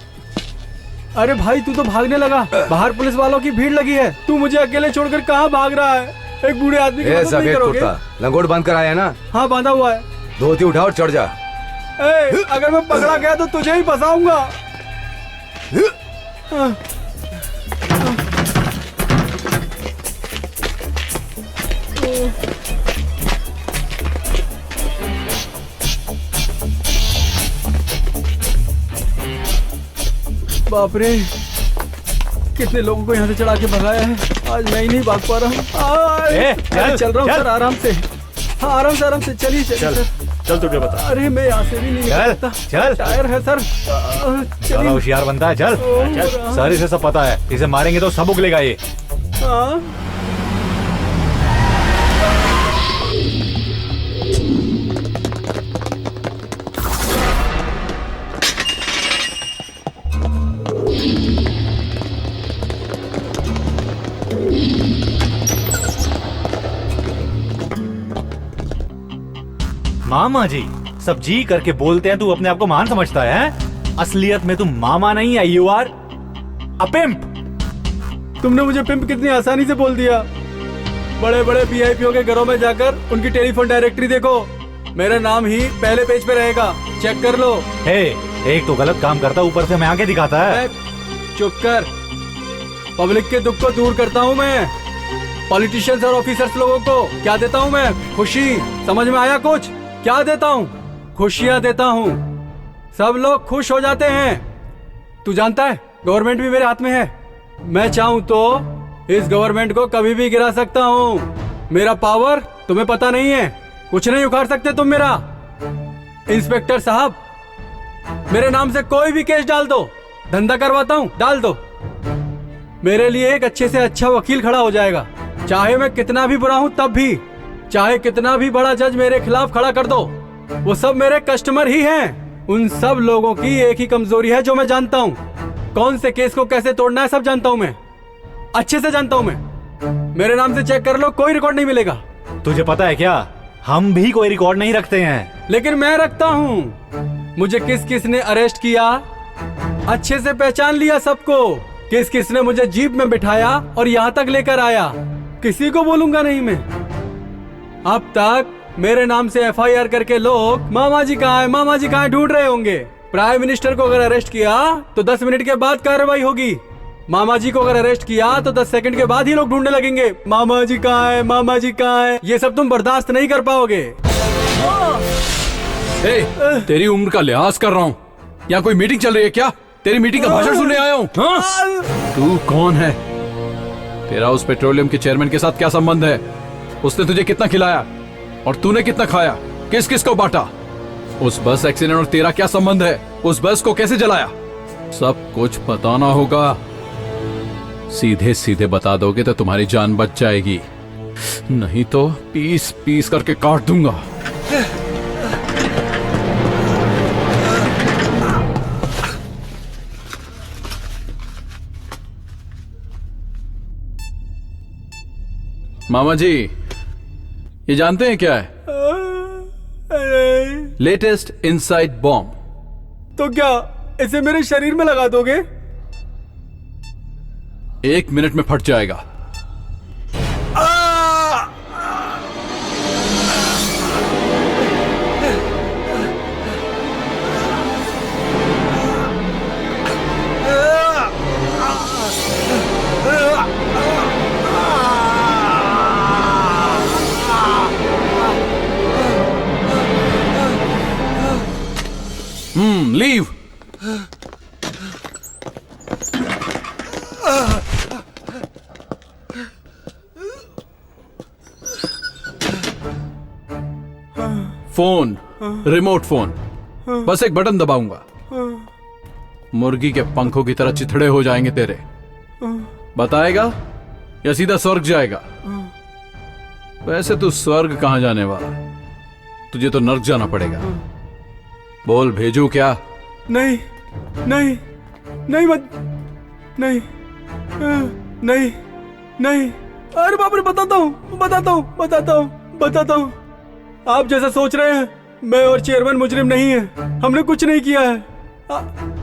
अरे भाई तू तो भागने लगा, बाहर पुलिस वालों की भीड़ लगी है, तू मुझे अकेले छोड़कर कहाँ भाग रहा है? एक बूढ़े आदमी की मदद नहीं करोगे? लंगोट बांध कर आया ना? हाँ बांधा हुआ है। धोती उठा और चढ़ जा। अगर मैं पकड़ा गया तो तुझे ही फंसाऊंगा। बाप रे, कितने लोगों को यहाँ से चढ़ा के भगाया है, आज मैं ही नहीं भाग पा रहा हूँ। चल रहा हूँ सर, आराम से। हाँ आराम से चलिए। चल तुझे बता। अरे मैं यहाँ से भी नहीं निकल सकता, चल टायर है सर। चलो होशियार बनता है, चल सर, इसे सब पता है, इसे मारेंगे तो सब उगलेगा ये। हाँ मामा जी सब जी करके बोलते हैं, तू अपने आप को महान समझता है? असलियत में तुम मामा नहीं है, यू आर अ पिंप। तुमने मुझे पिंप कितनी आसानी से बोल दिया। बड़े बड़े वीआईपीओ के घरों में जाकर उनकी टेलीफोन डायरेक्टरी देखो, मेरा नाम ही पहले पेज पे रहेगा, चेक कर लो। हे, एक तो गलत काम करता, ऊपर से मैं आगे दिखाता है। चुप कर, पब्लिक के दुख को दूर करता हूँ मैं। पॉलिटिशियंस और ऑफिसर्स लोगों को क्या देता हूँ मैं? खुशी। समझ में आया कुछ? क्या देता हूँ? खुशियाँ देता हूँ, सब लोग खुश हो जाते हैं। तू जानता है गवर्नमेंट भी मेरे हाथ में है, मैं चाहूँ तो इस गवर्नमेंट को कभी भी गिरा सकता हूँ। मेरा पावर तुम्हें पता नहीं है, कुछ नहीं उखाड़ सकते तुम मेरा। इंस्पेक्टर साहब, मेरे नाम से कोई भी केस डाल दो, धंधा करवाता हूँ, डाल दो। मेरे लिए एक अच्छे से अच्छा वकील खड़ा हो जाएगा, चाहे मैं कितना भी बुरा हूँ तब भी, चाहे कितना भी बड़ा जज मेरे खिलाफ खड़ा कर दो, वो सब मेरे कस्टमर ही हैं। उन सब लोगों की एक ही कमजोरी है जो मैं जानता हूँ, कौन से केस को कैसे तोड़ना है सब जानता हूँ मैं, अच्छे से जानता हूँ मैं। मेरे नाम से चेक कर लो, कोई रिकॉर्ड नहीं मिलेगा। तुझे पता है क्या, हम भी कोई रिकॉर्ड नहीं रखते हैं। लेकिन मैं रखता हूँ। मुझे किस किस ने अरेस्ट किया, अच्छे से पहचान लिया सबको। किस किस ने मुझे जीप में बिठाया और यहाँ तक लेकर आया, किसी को बोलूंगा नहीं मैं। अब तक मेरे नाम से एफआईआर करके लोग मामा जी कहाँ है, मामा जी कहाँ है ढूंढ रहे होंगे। प्राइम मिनिस्टर को अगर अरेस्ट किया तो 10 मिनट के बाद कार्रवाई होगी। मामा जी को अगर अरेस्ट किया तो 10 सेकंड के बाद ही लोग ढूंढने लगेंगे, मामा जी कहाँ है, मामा जी कहाँ है। ये सब तुम बर्दाश्त नहीं कर पाओगे। तेरी उम्र का लिहाज कर रहा हूँ, यहाँ कोई मीटिंग चल रही है क्या? तेरी मीटिंग का भाषण सुनने आया हूँ। हाँ? तू कौन है? तेरा उस पेट्रोलियम के चेयरमैन के साथ क्या संबंध है? उसने तुझे कितना खिलाया और तूने कितना खाया? किस किस को बांटा? उस बस एक्सीडेंट और तेरा क्या संबंध है? उस बस को कैसे जलाया? सब कुछ बताना होगा। सीधे सीधे बता दोगे तो तुम्हारी जान बच जाएगी, नहीं तो पीस पीस करके काट दूंगा। मामा जी, ये जानते हैं क्या है? Latest inside bomb. तो क्या इसे मेरे शरीर में लगा दोगे? 1 मिनट में फट जाएगा। लीव। फोन, रिमोट फोन, बस एक बटन दबाऊंगा, मुर्गी के पंखों की तरह चिथड़े हो जाएंगे तेरे। बताएगा या सीधा स्वर्ग जाएगा? वैसे तू स्वर्ग कहां जाने वाला, तुझे तो नर्क जाना पड़ेगा। बोल, भेजू क्या? नहीं नहीं नहीं मत नहीं नहीं नहीं। अरे बाप रे, बताता हूँ। आप जैसा सोच रहे हैं मैं और चेयरमैन मुजरिम नहीं है। हमने कुछ नहीं किया है।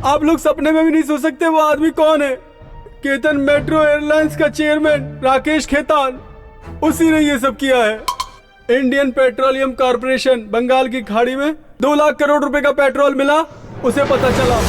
आप लोग सपने में भी नहीं सोच सकते वो आदमी कौन है। केतन मेट्रो एयरलाइंस का चेयरमैन राकेश खेतान, उसी ने ये सब किया है। इंडियन पेट्रोलियम कॉर्पोरेशन बंगाल की खाड़ी में 2 लाख करोड़ रुपए का पेट्रोल मिला, उसे पता चला।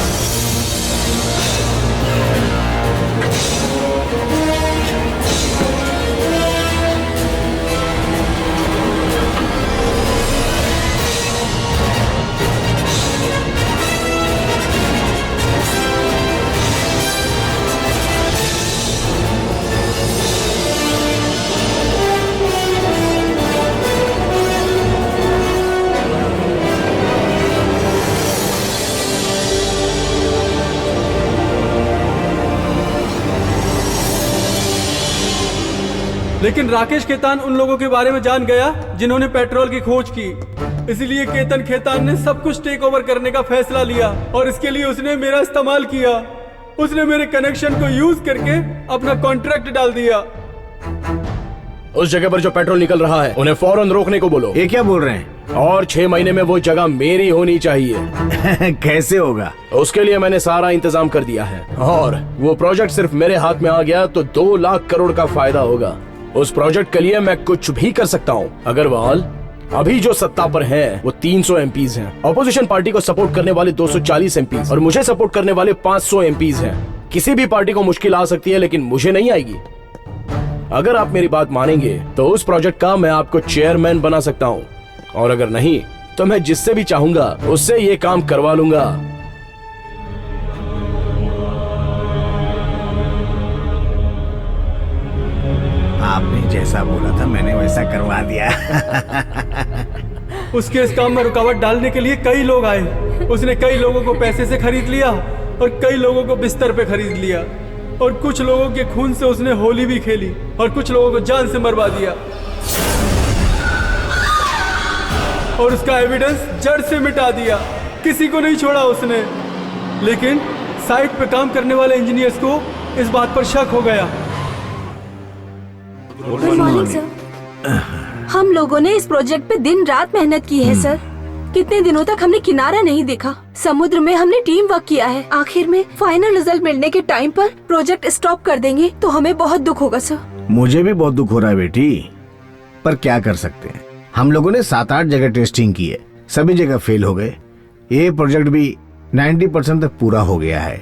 लेकिन राकेश खेतान उन लोगों के बारे में जान गया जिन्होंने पेट्रोल की खोज की। इसलिए केतन खेतान ने सब कुछ टेक ओवर करने का फैसला लिया और इसके लिए उसने मेरा इस्तेमाल किया। उसने मेरे कनेक्शन को यूज करके अपना कॉन्ट्रैक्ट डाल दिया। उस जगह पर जो पेट्रोल निकल रहा है उन्हें फौरन रोकने को बोलो। ये क्या बोल रहे हैं? और 6 महीने में वो जगह मेरी होनी चाहिए। कैसे होगा? उसके लिए मैंने सारा इंतजाम कर दिया है और वो प्रोजेक्ट सिर्फ मेरे हाथ में आ गया तो 2 लाख करोड़ का फायदा होगा। उस प्रोजेक्ट के लिए मैं कुछ भी कर सकता हूँ। अग्रवाल अभी जो सत्ता पर है वो 300 एमपीज हैं। ऑपोजिशन पार्टी को सपोर्ट करने वाले 240 एमपीज और मुझे सपोर्ट करने वाले 500 एमपीज हैं। किसी भी पार्टी को मुश्किल आ सकती है लेकिन मुझे नहीं आएगी। अगर आप मेरी बात मानेंगे तो उस प्रोजेक्ट का मैं आपको चेयरमैन बना सकता हूँ और अगर नहीं तो मैं जिससे भी चाहूंगा उससे ये काम करवा लूंगा। आपने जैसा बोला था मैंने वैसा करवा दिया। उसके इस काम में रुकावट डालने के लिए कई लोग आए। उसने कई लोगों को पैसे से खरीद लिया और कई लोगों को बिस्तर पे खरीद लिया और कुछ लोगों के खून से उसने होली भी खेली और कुछ लोगों को जान से मरवा दिया और उसका एविडेंस जड़ से मिटा दिया। किसी को नहीं छोड़ा उसने। लेकिन साइट पे काम करने वाले इंजीनियर्स को इस बात पर शक हो गया। Good morning sir. हम लोगों ने इस प्रोजेक्ट पे दिन रात मेहनत की है सर। कितने दिनों तक हमने किनारा नहीं देखा। समुद्र में हमने टीम वर्क किया है। आखिर में फाइनल रिजल्ट मिलने के टाइम पर प्रोजेक्ट स्टॉप कर देंगे तो हमें बहुत दुख होगा सर। मुझे भी बहुत दुख हो रहा है बेटी, पर क्या कर सकते हैं। हम लोगों ने 7-8 जगह टेस्टिंग की है, सभी जगह फेल हो गए। ये प्रोजेक्ट भी 90% तक पूरा हो गया है।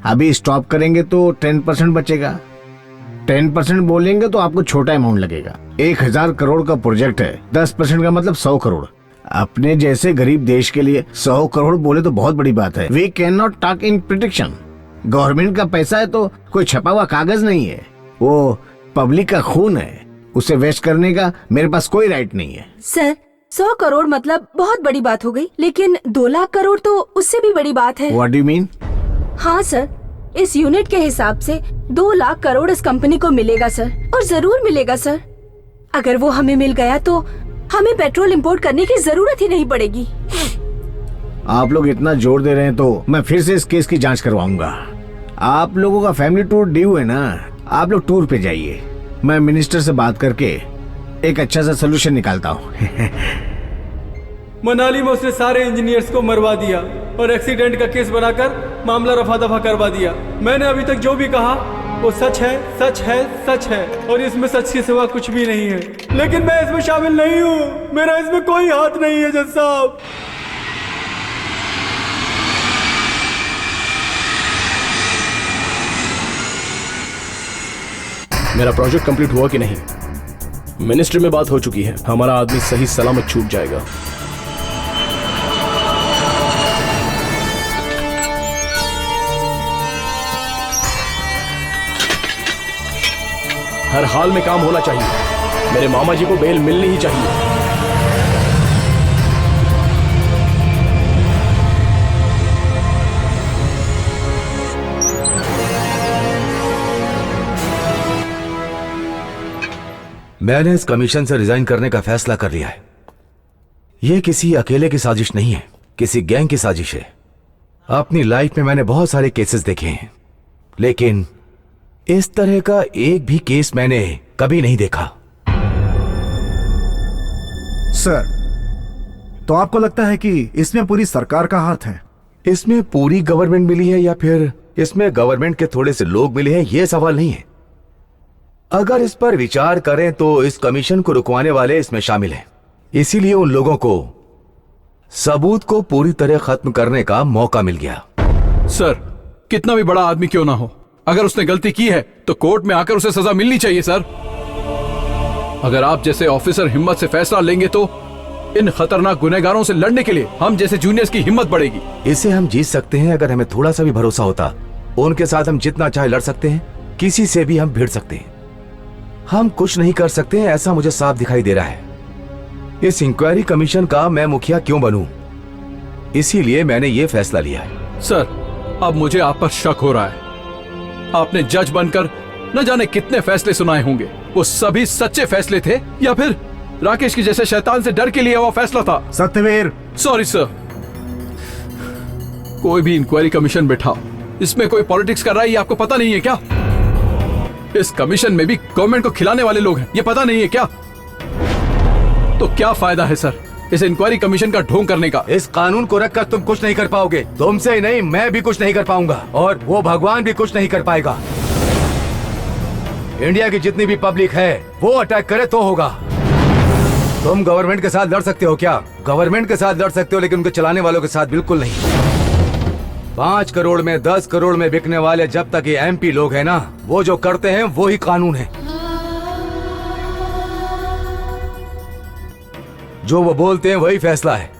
अभी स्टॉप करेंगे तो 10% बचेगा। 10% बोलेंगे तो आपको छोटा अमाउंट लगेगा। 1000 करोड़ का प्रोजेक्ट है, 10% का मतलब 100 करोड़। अपने जैसे गरीब देश के लिए 100 करोड़ बोले तो बहुत बड़ी बात है। We can not talk in prediction. Government का पैसा है तो कोई छपा हुआ कागज नहीं है, वो पब्लिक का खून है। उसे वेस्ट करने का मेरे पास कोई राइट नहीं है। सर 100 करोड़ मतलब बहुत बड़ी बात हो गई, लेकिन 2 लाख करोड़ तो उससे भी बड़ी बात है। What do you mean? हाँ सर, इस यूनिट के हिसाब से 2 लाख करोड़ इस कंपनी को मिलेगा सर, और जरूर मिलेगा सर। अगर वो हमें मिल गया तो हमें पेट्रोल इंपोर्ट करने की जरूरत ही नहीं पड़ेगी। आप लोग इतना जोर दे रहे हैं तो मैं फिर से इस केस की जांच करवाऊंगा। आप लोगों का फैमिली टूर ड्यू है ना, आप लोग टूर पे जाइए। मैं मिनिस्टर से बात करके एक अच्छा सा सोल्यूशन निकालता हूँ। मनाली में उसने सारे इंजीनियर्स को मरवा दिया और एक्सीडेंट का केस बनाकर मामला रफा दफा करवा दिया। मैंने अभी तक जो भी कहा वो सच है, सच है, सच है, और इसमें सच के सिवा कुछ भी नहीं है। लेकिन मैं इसमें शामिल नहीं हूँ, मेरा इसमें कोई हाथ नहीं है जज साहब। मेरा प्रोजेक्ट कंप्लीट हुआ कि नहीं? मिनिस्ट्री में बात हो चुकी है, हमारा आदमी सही सलामत छूट जाएगा। हर हाल में काम होना चाहिए। मेरे मामा जी को बेल मिलनी ही चाहिए। मैंने इस कमीशन से रिजाइन करने का फैसला कर लिया है। यह किसी अकेले की साजिश नहीं है। किसी गैंग की साजिश है। अपनी लाइफ में मैंने बहुत सारे केसेस देखे हैं, लेकिन इस तरह का एक भी केस मैंने कभी नहीं देखा। सर, तो आपको लगता है कि इसमें पूरी सरकार का हाथ है? इसमें पूरी गवर्नमेंट मिली है या फिर इसमें गवर्नमेंट के थोड़े से लोग मिले हैं, यह सवाल नहीं है। अगर इस पर विचार करें तो इस कमीशन को रुकवाने वाले इसमें शामिल हैं। इसीलिए उन लोगों को सबूत को पूरी तरह खत्म करने का मौका मिल गया। सर, कितना भी बड़ा आदमी क्यों ना हो, अगर उसने गलती की है तो कोर्ट में आकर उसे सजा मिलनी चाहिए। सर, अगर आप जैसे ऑफिसर हिम्मत से फैसला लेंगे तो इन खतरनाक गुनहगारों से लड़ने के लिए हम जैसे जूनियर्स की हिम्मत बढ़ेगी। इसे हम जीत सकते हैं अगर हमें थोड़ा सा भी भरोसा होता। उनके साथ हम जितना चाहे लड़ सकते हैं, किसी से भी हम भिड़ सकते हैं। हम कुछ नहीं कर सकते हैं, ऐसा मुझे साफ दिखाई दे रहा है। इस इंक्वायरी कमीशन का मैं मुखिया क्यों बनूं? इसीलिए मैंने ये फैसला लिया है। सर, अब मुझे आप पर शक हो रहा है। आपने जज बनकर न जाने कितने फैसले सुनाए होंगे। वो सभी सच्चे फैसले थे या फिर राकेश की जैसे शैतान से डर के लिए वो फैसला था? Satyavir, sorry sir. कोई भी इंक्वायरी कमीशन बैठाओ, इसमें कोई पॉलिटिक्स कर रहा है ये आपको पता नहीं है क्या? इस कमीशन में भी गवर्नमेंट को खिलाने वाले लोग हैं, ये पता नहीं है क्या? तो क्या फायदा है सर इस इंक्वायरी कमीशन का ढोंग करने का? इस कानून को रखकर तुम कुछ नहीं कर पाओगे। तुमसे ही नहीं, मैं भी कुछ नहीं कर पाऊंगा और वो भगवान भी कुछ नहीं कर पाएगा। इंडिया की जितनी भी पब्लिक है वो अटैक करे तो होगा। तुम गवर्नमेंट के साथ लड़ सकते हो क्या? गवर्नमेंट के साथ लड़ सकते हो, लेकिन उनके चलाने वालों के साथ बिल्कुल नहीं। 5 करोड़ में 10 करोड़ में बिकने वाले जब तक ये MP लोग हैं ना, वो जो करते हैं वो ही कानून है। जो वो बोलते हैं वही फैसला है।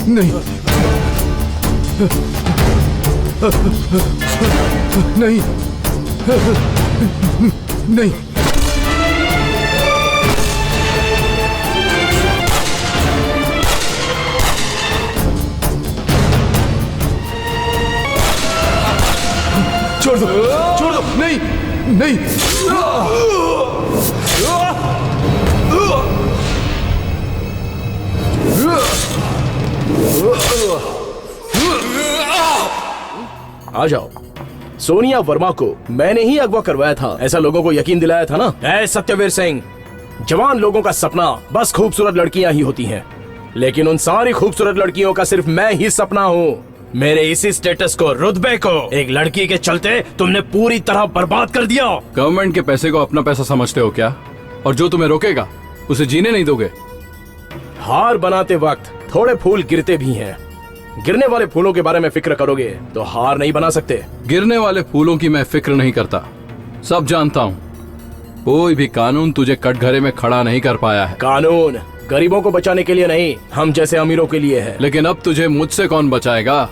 नहीं नहीं नहीं छोड़ दो नहीं नहीं आ जाओ। सोनिया वर्मा को मैंने ही अगवा करवाया था, ऐसा लोगों को यकीन दिलाया था ना। ऐ सत्यवीर सिंह, जवान लोगों का सपना बस खूबसूरत लड़कियां ही होती हैं, लेकिन उन सारी खूबसूरत लड़कियों का सिर्फ मैं ही सपना हूँ। मेरे इसी स्टेटस को, रुतबे को एक लड़की के चलते तुमने पूरी तरह बर्बाद कर दिया। गवर्नमेंट के पैसे को अपना पैसा समझते हो क्या? और जो तुम्हें रोकेगा उसे जीने नहीं दोगे। हार बनाते वक्त थोड़े फूल गिरते भी हैं। गिरने वाले फूलों के बारे में फिक्र करोगे तो हार नहीं बना सकते। गिरने वाले फूलों की मैं फिक्र नहीं करता, सब जानता हूँ। कोई भी कानून तुझे कटघरे में खड़ा नहीं कर पाया है। कानून गरीबों को बचाने के लिए नहीं, हम जैसे अमीरों के लिए है। लेकिन अब तुझे मुझसे कौन बचाएगा?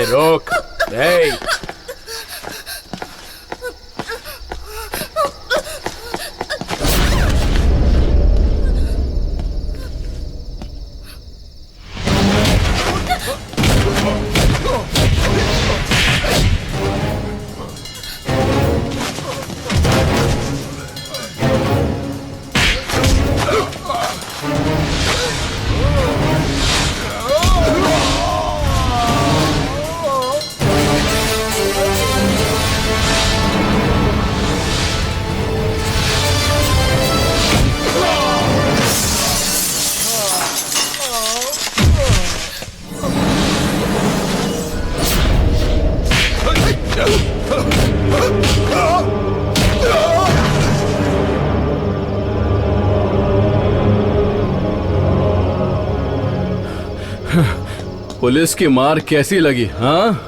रोक। पुलिस की मार कैसी लगी? हाँ,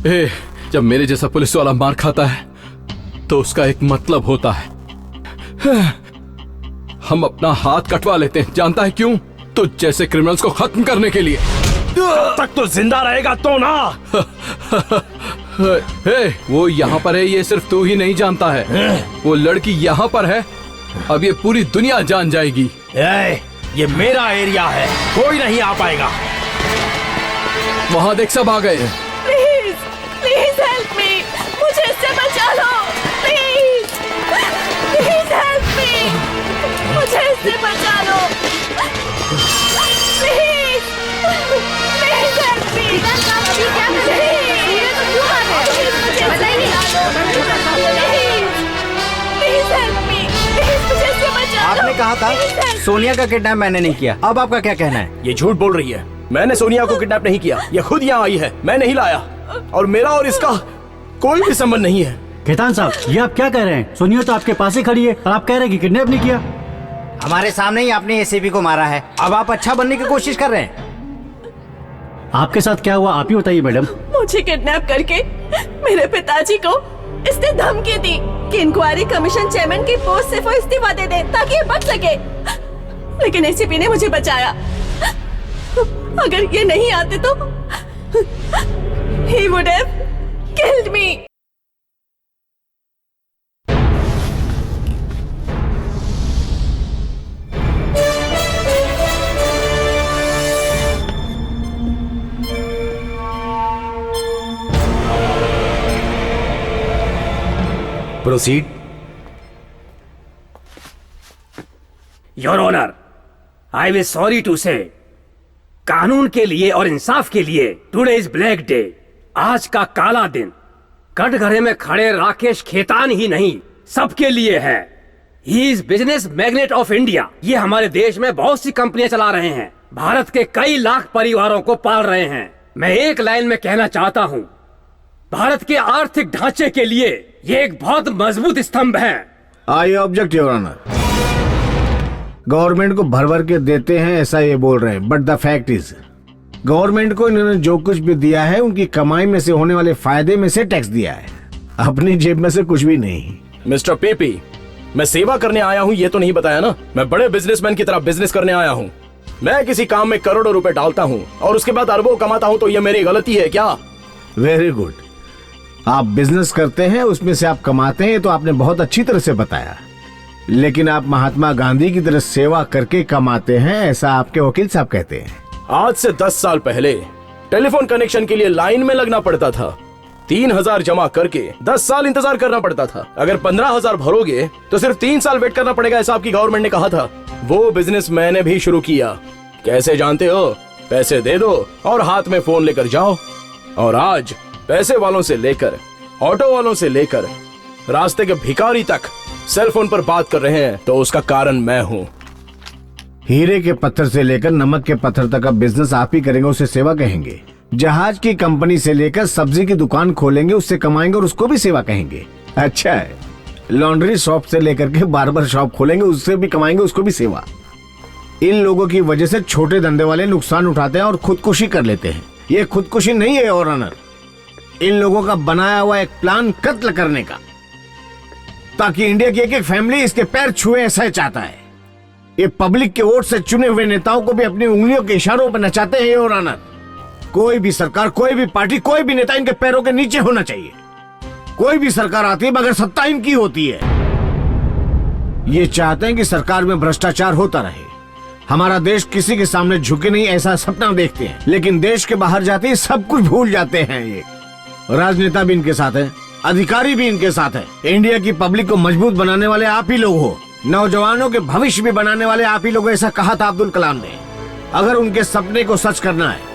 जब मेरे जैसा पुलिस वाला मार खाता है तो उसका एक मतलब होता है। हम अपना हाथ कटवा लेते हैं, जानता है क्यों? तो जैसे क्रिमिनल्स को खत्म करने के लिए। तक तो जिंदा रहेगा तो ना। वो यहाँ पर है, ये सिर्फ तू ही नहीं जानता है। वो लड़की यहाँ पर है, अब ये पूरी दुनिया जान जाएगी। ये मेरा एरिया है, कोई नहीं आ पाएगा। वहाँ देख, सब आ गए हैं। प्लीज प्लीज हेल्प मी, मुझे इससे बचा लो। प्लीज प्लीज हेल्प मी, मुझे इससे बचा लो। Please please help me. Please help me, please मुझे इससे बचा लो। आपने कहा था सोनिया का किडनैप मैंने नहीं किया, अब आपका क्या कहना है? ये झूठ बोल रही है, मैंने सोनिया को किडनैप नहीं किया। ये खुद यहाँ आई है, मैं नहीं लाया। और मेरा और इसका कोई भी संबंध नहीं है। खेतान साहब, ये आप क्या कह रहे हैं? सोनिया तो आपके पास ही खड़ी है और आप कह रहे हैं कि किडनैप नहीं किया। हमारे सामने ही आपने एसीपी को मारा है, अब आप अच्छा बनने की कोशिश कर रहे हैं। आपके साथ क्या हुआ, आप ही बताइए मैडम। मुझे किडनैप करके मेरे पिताजी को इसने धमकी दी कि इंक्वायरी कमीशन चेयरमैन की पोस्ट से वो इस्तीफा दे दे ताकि ये बच सके, लेकिन एसीपी ने मुझे बचाया। अगर ये नहीं आते तो he would have killed me. Proceed. Your honour, I will sorry to say, कानून के लिए और इंसाफ के लिए टुडे इज ब्लैक डे। आज का काला दिन कटघरे में खड़े राकेश खेतान ही नहीं, सबके लिए है। He is business magnet of India. ये हमारे देश में बहुत सी कंपनियां चला रहे हैं, भारत के कई लाख परिवारों को पाल रहे हैं। मैं एक लाइन में कहना चाहता हूं, भारत के आर्थिक ढांचे के लिए ये एक बहुत मजबूत स्तंभ है। I object your honour. Government को भर भर के देते हैं ऐसा ये बोल रहे हैं, but the fact is government को इन्होंने जो कुछ भी दिया है उनकी कमाई में से होने वाले फायदे में से टैक्स दिया है, अपनी जेब में से कुछ भी नहीं। मिस्टर पेपी, मैं सेवा करने आया हूँ ये तो नहीं बताया ना। मैं बड़े बिजनेसमैन की तरह बिजनेस करने आया हूँ। मैं किसी काम में करोड़ों रुपए डालता हूँ और उसके बाद अरबों कमाता हूँ, तो ये मेरी गलती है क्या? Very good. आप बिजनेस करते हैं, उसमें से आप कमाते हैं, तो आपने बहुत अच्छी तरह से बताया। लेकिन आप महात्मा गांधी की तरह सेवा करके कमाते हैं, ऐसा आपके वकील साहब कहते हैं। आज से 10 साल पहले टेलीफोन कनेक्शन के लिए लाइन में लगना पड़ता था, 3,000 जमा करके 10 साल इंतजार करना पड़ता था। अगर 15,000 भरोगे तो सिर्फ 3 साल वेट करना पड़ेगा, ऐसा आपकी गवर्नमेंट ने कहा था। वो बिजनेस मैंने भी शुरू किया। कैसे जानते हो? पैसे दे दो और हाथ में फोन लेकर जाओ। और आज पैसे वालों से लेकर ऑटो वालों से लेकर रास्ते के भिखारी तक सेल फोन पर बात कर रहे हैं, तो उसका कारण मैं हूँ। हीरे के पत्थर से लेकर नमक के पत्थर तक का बिजनेस आप ही करेंगे, उसे सेवा कहेंगे। जहाज की कंपनी से लेकर सब्जी की दुकान खोलेंगे, उससे कमाएंगे और उसको भी सेवा कहेंगे। अच्छा है, लॉन्ड्री शॉप से लेकर के बार्बर शॉप खोलेंगे, उससे भी कमाएंगे, उसको भी सेवा। इन लोगों की वजह से छोटे धंधे वाले नुकसान उठाते हैं और खुदकुशी कर लेते हैं। ये खुदकुशी नहीं है योर ऑनर, इन लोगों का बनाया हुआ एक प्लान कत्ल करने का, ताकि इंडिया की एक एक फैमिली इसके पैर छुए, ऐसा ही चाहता है। ये पब्लिक के वोट से चुने हुए नेताओं को भी अपनी उंगलियों के इशारों पर नचाते हैं योर ऑनर। कोई भी सरकार, कोई भी पार्टी, कोई भी नेता इनके पैरों के नीचे होना चाहिए। कोई भी सरकार आती है मगर सत्ता इनकी होती है। ये चाहते हैं कि सरकार में भ्रष्टाचार होता रहे, हमारा देश किसी के सामने झुके नहीं, ऐसा सपना देखते हैं। लेकिन देश के बाहर जाते ही सब कुछ भूल जाते हैं। ये राजनेता भी इनके साथ है, अधिकारी भी इनके साथ है। इंडिया की पब्लिक को मजबूत बनाने वाले आप ही लोग हो, नौजवानों के भविष्य भी बनाने वाले आप ही लोग, ऐसा कहा था अब्दुल कलाम ने। अगर उनके सपने को सच करना है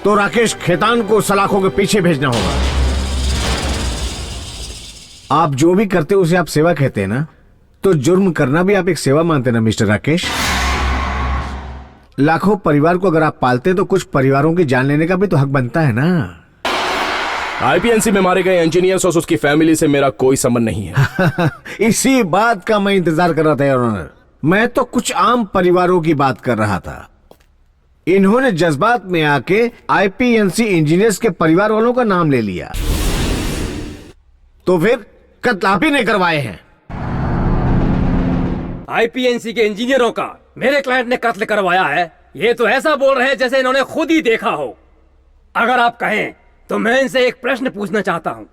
तो राकेश खेतान को सलाखों के पीछे भेजना होगा। आप जो भी करते हो उसे आप सेवा कहते हैं ना, तो जुर्म करना भी आप एक सेवा मानते हैं ना मिस्टर राकेश। लाखों परिवार को अगर आप पालते हैं तो कुछ परिवारों की जान लेने का भी तो हक बनता है ना। आईपीएनसी में मारे गए इंजीनियर्स और उसकी फैमिली से मेरा कोई संबंध नहीं है। इसी बात का मैं इंतजार कर रहा था योर ऑनर। मैं तो कुछ आम परिवारों की बात कर रहा था। इन्होंने जज्बात में आके आईपीएनसी इंजीनियर्स के परिवार वालों का नाम ले लिया। तो फिर कत्ल आप ही ने करवाए हैं। आईपीएनसी के इंजीनियरों का मेरे क्लाइंट ने कत्ल करवाया है, ये तो ऐसा बोल रहे हैं जैसे इन्होंने खुद ही देखा हो। अगर आप कहें तो मैं इनसे एक प्रश्न पूछना चाहता हूं।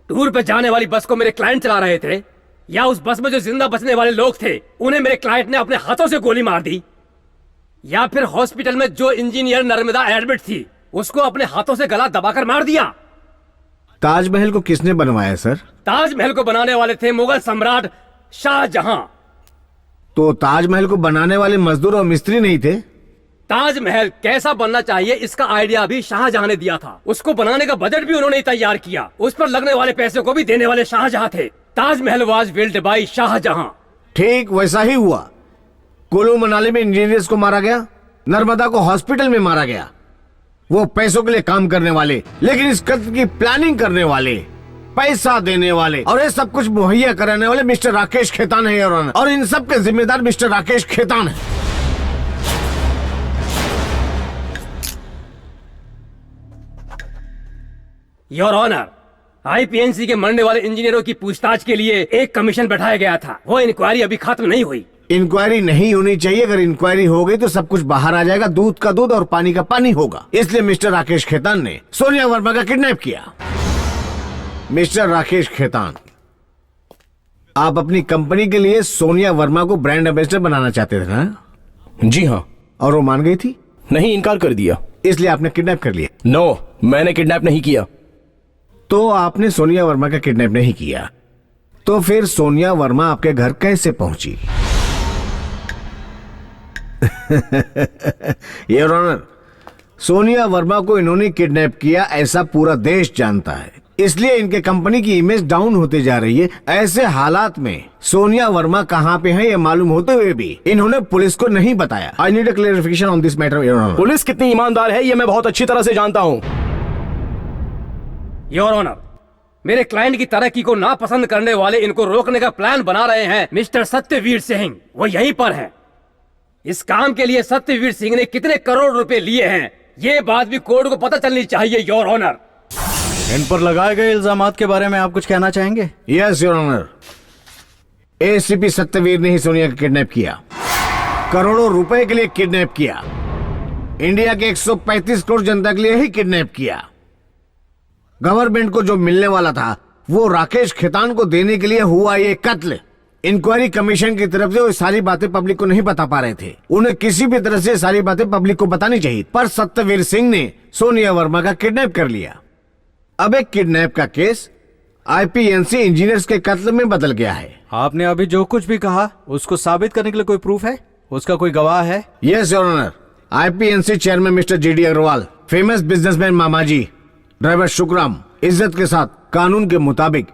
टूर पे जाने वाली बस को मेरे क्लाइंट चला रहे थे, या उस बस में जो जिंदा बचने वाले लोग थे उन्हें मेरे क्लाइंट ने अपने हाथों से गोली मार दी, या फिर हॉस्पिटल में जो इंजीनियर नर्मदा एडमिट थी उसको अपने हाथों से गला दबाकर मार दिया? ताजमहल को किसने बनवाया सर? ताजमहल को बनाने वाले थे मुगल सम्राट शाहजहां। तो ताजमहल को बनाने वाले मजदूर और मिस्त्री नहीं थे? ताजमहल कैसा बनना चाहिए इसका आइडिया भी शाहजहां ने दिया था। उसको बनाने का बजट भी उन्होंने ही तैयार किया। उस पर लगने वाले पैसे को भी देने वाले शाहजहां थे। Taj Mahal was built by Shahjahan. ठीक वैसा ही हुआ। कुल्लू मनाली में इंजीनियर्स को मारा गया, नर्मदा को हॉस्पिटल में मारा गया। वो पैसों के लिए काम करने वाले, लेकिन इस कत्ल की प्लानिंग करने वाले, पैसा देने वाले और ये सब कुछ मुहैया कराने वाले मिस्टर राकेश खेतान है और इन सब के जिम्मेदार मिस्टर राकेश खेतान है। योर ऑनर, आईपीएनसी के मरने वाले इंजीनियरों की पूछताछ के लिए एक कमीशन बैठाया गया था। वो इंक्वायरी अभी खत्म नहीं हुई। इंक्वायरी नहीं होनी चाहिए। अगर इंक्वायरी हो गई तो सब कुछ बाहर आ जाएगा, दूध का दूध और पानी का पानी होगा। इसलिए मिस्टर राकेश खेतान ने सोनिया वर्मा का किडनैप किया। मिस्टर राकेश खेतान, आप अपनी कंपनी के लिए सोनिया वर्मा को ब्रांड एम्बेसडर बनाना चाहते थे ना? जी हाँ। और वो मान गई थी? नहीं, इनकार कर दिया। इसलिए आपने किडनैप कर लिया? नो, मैंने किडनैप नहीं किया। तो आपने सोनिया वर्मा का किडनैप नहीं किया, तो फिर सोनिया वर्मा आपके घर कैसे पहुंची? योर ऑनर, सोनिया वर्मा को इन्होंने किडनैप किया ऐसा पूरा देश जानता है। इसलिए इनके कंपनी की इमेज डाउन होते जा रही है। ऐसे हालात में सोनिया वर्मा कहां पे है ये मालूम होते हुए भी इन्होंने पुलिस को नहीं बताया। I need a clarification on this matter your honour. Police कितनी ईमानदार है ये मैं बहुत अच्छी तरह से जानता हूं। योर ऑनर, मेरे क्लाइंट की तरक्की को नापसंद करने वाले इनको रोकने का प्लान बना रहे हैं मिस्टर सत्यवीर सिंह। वो यहीं पर हैं। इस काम के लिए सत्यवीर सिंह ने कितने करोड़ रुपए लिए हैं ये बात भी कोर्ट को पता चलनी चाहिए योर ऑनर। इन पर लगाए गए इल्जामात के बारे में आप कुछ कहना चाहेंगे? Yes your honour, ACP Satyavir ने ही सोनिया को किडनैप किया, करोड़ों रुपए के लिए किडनैप किया, इंडिया के 135 करोड़ जनता के लिए ही किडनैप किया। गवर्नमेंट को जो मिलने वाला था वो राकेश खेतान को देने के लिए हुआ ये कत्ल। इंक्वायरी कमीशन की तरफ से वो सारी बातें पब्लिक को नहीं बता पा रहे थे। उन्हें किसी भी तरह से सारी बातें पब्लिक को बतानी चाहिए, पर सत्यवीर सिंह ने सोनिया वर्मा का किडनैप कर लिया। अब एक किडनैप का केस आईपीएनसी इंजीनियर्स के कत्ल में बदल गया है। आपने अभी जो कुछ भी कहा उसको साबित करने के लिए कोई प्रूफ है? उसका कोई गवाह है? Yes your honour, IPNC chairman mister GD Agrawal, famous businessman मामाजी, ड्राइवर शुक्राम, इज्जत के साथ कानून के मुताबिक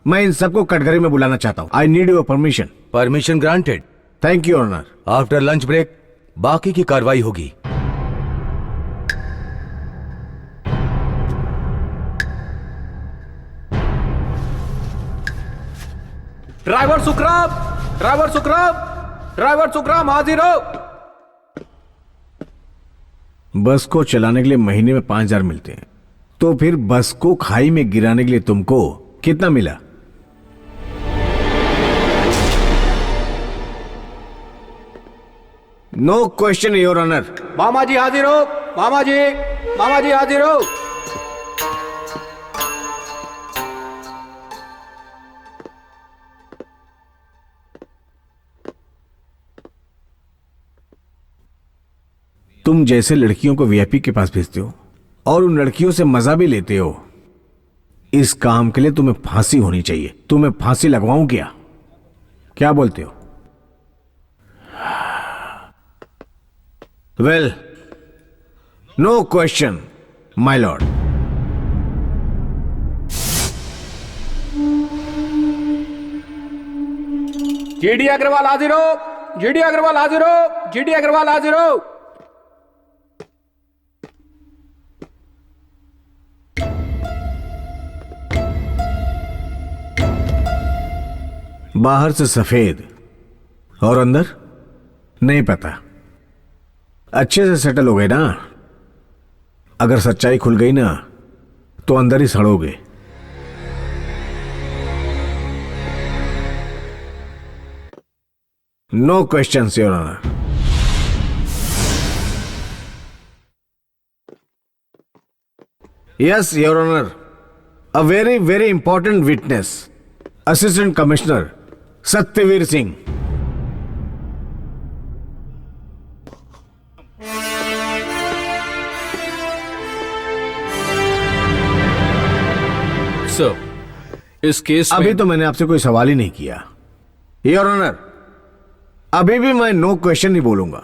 मैं इन सबको कटघरे में बुलाना चाहता हूँ। I need your permission. Permission granted. Thank you honour. After lunch break बाकी की कार्रवाई होगी। Driver Sukhram, driver Sukhram, driver Sukhram हाजिर हो। बस को चलाने के लिए महीने में 5,000 मिलते हैं, तो फिर बस को खाई में गिराने के लिए तुमको कितना मिला? No question your honour. मामा जी हाजिर हो, मामा जी, मामा जी हाजिर हो। तुम जैसे लड़कियों को वीआईपी के पास भेजते हो और उन लड़कियों से मजा भी लेते हो, इस काम के लिए तुम्हें फांसी होनी चाहिए। तुम्हें फांसी लगवाऊं क्या बोलते हो? Well, no question my lord. GD Agarwal हाजिर हो, जीडी अग्रवाल हाजिर हो, जीडी अग्रवाल हाजिर हो। बाहर से सफेद और अंदर नहीं पता। अच्छे से सेटल हो गए ना? अगर सच्चाई खुल गई ना तो अंदर ही सड़ोगे। No questions your honour. Yes your honour, a very very important witness, assistant commissioner Satyavir Singh. Sir, इस केस अभी में तो मैंने आपसे कोई सवाल ही नहीं किया योर ऑनर। अभी भी मैं नो क्वेश्चन ही बोलूंगा।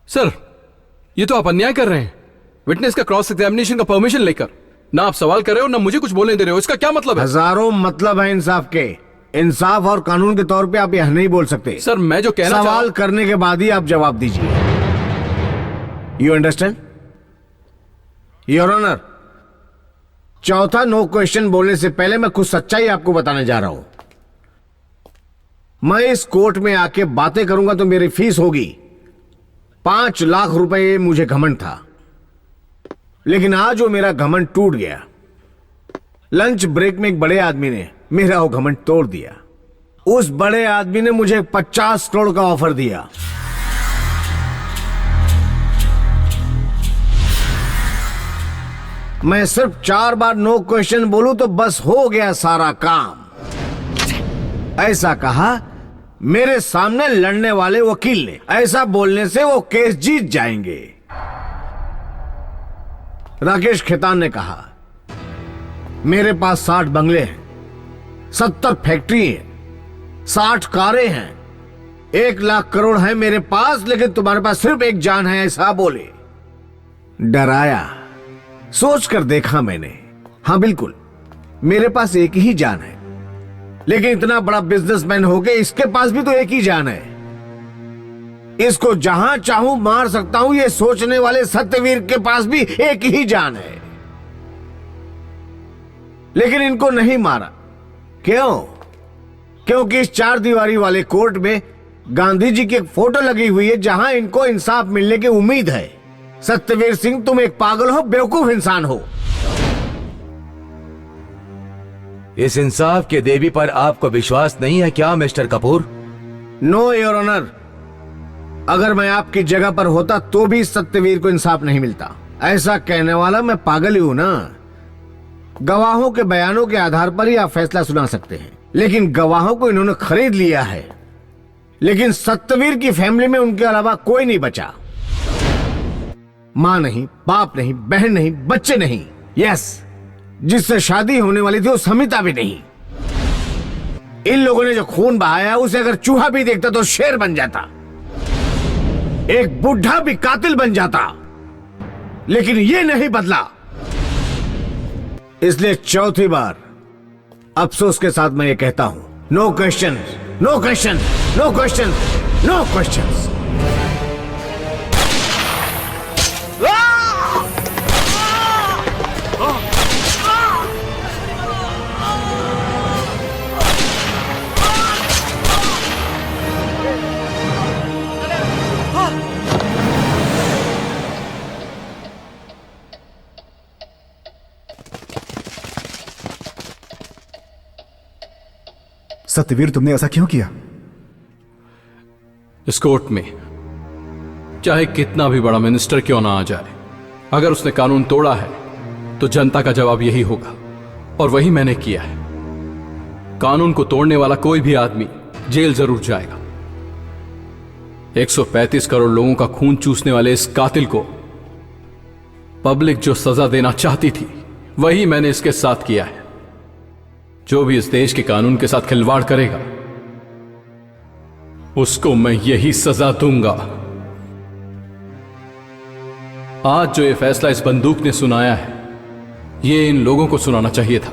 सर, ये तो आप अन्याय कर रहे हैं। विटनेस का क्रॉस एग्जामिनेशन का परमिशन लेकर ना आप सवाल कर रहे हो ना मुझे कुछ बोलने दे रहे हो। इसका क्या मतलब है? हजारों मतलब है इंसाफ के। इंसाफ और कानून के तौर पे आप यह नहीं बोल सकते। सर, मैं जो कहना सवाल करने के बाद ही आप जवाब दीजिए। You understand your honour? चौथा नो क्वेश्चन बोलने से पहले मैं कुछ सच्चाई आपको बताने जा रहा हूं। मैं इस कोर्ट में आके बातें करूंगा तो मेरी फीस होगी 5 लाख रुपए। मुझे घमंड था, लेकिन आज वो मेरा घमंड टूट गया। लंच ब्रेक में एक बड़े आदमी ने मेरा वो घमंड तोड़ दिया। उस बड़े आदमी ने मुझे 50 करोड़ का ऑफर दिया। मैं सिर्फ 4 बार नो क्वेश्चन बोलूं तो बस हो गया सारा काम। ऐसा कहा मेरे सामने लड़ने वाले वकील ने। ऐसा बोलने से वो केस जीत जाएंगे। राकेश खेतान ने कहा मेरे पास 60 बंगले हैं, 70 फैक्ट्री हैं, 60 कारें हैं, 1 लाख करोड़ है मेरे पास, लेकिन तुम्हारे पास सिर्फ एक जान है, ऐसा बोले। डराया। सोच कर देखा मैंने, हाँ बिल्कुल मेरे पास एक ही जान है, लेकिन इतना बड़ा बिजनेसमैन हो के इसके पास भी तो एक ही जान है। इसको जहां चाहूं मार सकता हूं, ये सोचने वाले सत्यवीर के पास भी एक ही जान है, लेकिन इनको नहीं मारा। क्यों? क्योंकि इस 4 दीवारी वाले कोर्ट में गांधी जी की एक फोटो लगी हुई है जहां इनको इंसाफ मिलने की उम्मीद है। सत्यवीर सिंह, तुम एक पागल हो, बेवकूफ इंसान हो। इस इंसाफ के देवी पर आपको विश्वास नहीं है क्या mister Kapoor? No your honour, अगर मैं आपकी जगह पर होता तो भी सत्यवीर को इंसाफ नहीं मिलता। ऐसा कहने वाला मैं पागल ही हूं ना। गवाहों के बयानों के आधार पर ही आप फैसला सुना सकते हैं, लेकिन गवाहों को इन्होंने खरीद लिया है। लेकिन सत्यवीर की फैमिली में उनके अलावा कोई नहीं बचा। मां नहीं, बाप नहीं, बहन नहीं, बच्चे नहीं। यस, जिससे शादी होने वाली थी वो समिता भी नहीं। इन लोगों ने जो खून बहाया उसे अगर चूहा भी देखता तो शेर बन जाता, एक बुढ़ा भी कातिल बन जाता, लेकिन ये नहीं बदला। इसलिए चौथी बार अफसोस के साथ मैं ये कहता हूं, no question, no question, no question, no question. Satyavir, तुमने ऐसा क्यों किया? इस कोर्ट में चाहे कितना भी बड़ा मिनिस्टर क्यों ना आ जाए, अगर उसने कानून तोड़ा है तो जनता का जवाब यही होगा, और वही मैंने किया है। कानून को तोड़ने वाला कोई भी आदमी जेल जरूर जाएगा। 135 करोड़ लोगों का खून चूसने वाले इस कातिल को पब्लिक जो सजा देना चाहती थी वही मैंने इसके साथ किया है। जो भी इस देश के कानून के साथ खिलवाड़ करेगा उसको मैं यही सजा दूंगा। आज जो ये फैसला इस बंदूक ने सुनाया है, ये इन लोगों को सुनाना चाहिए था।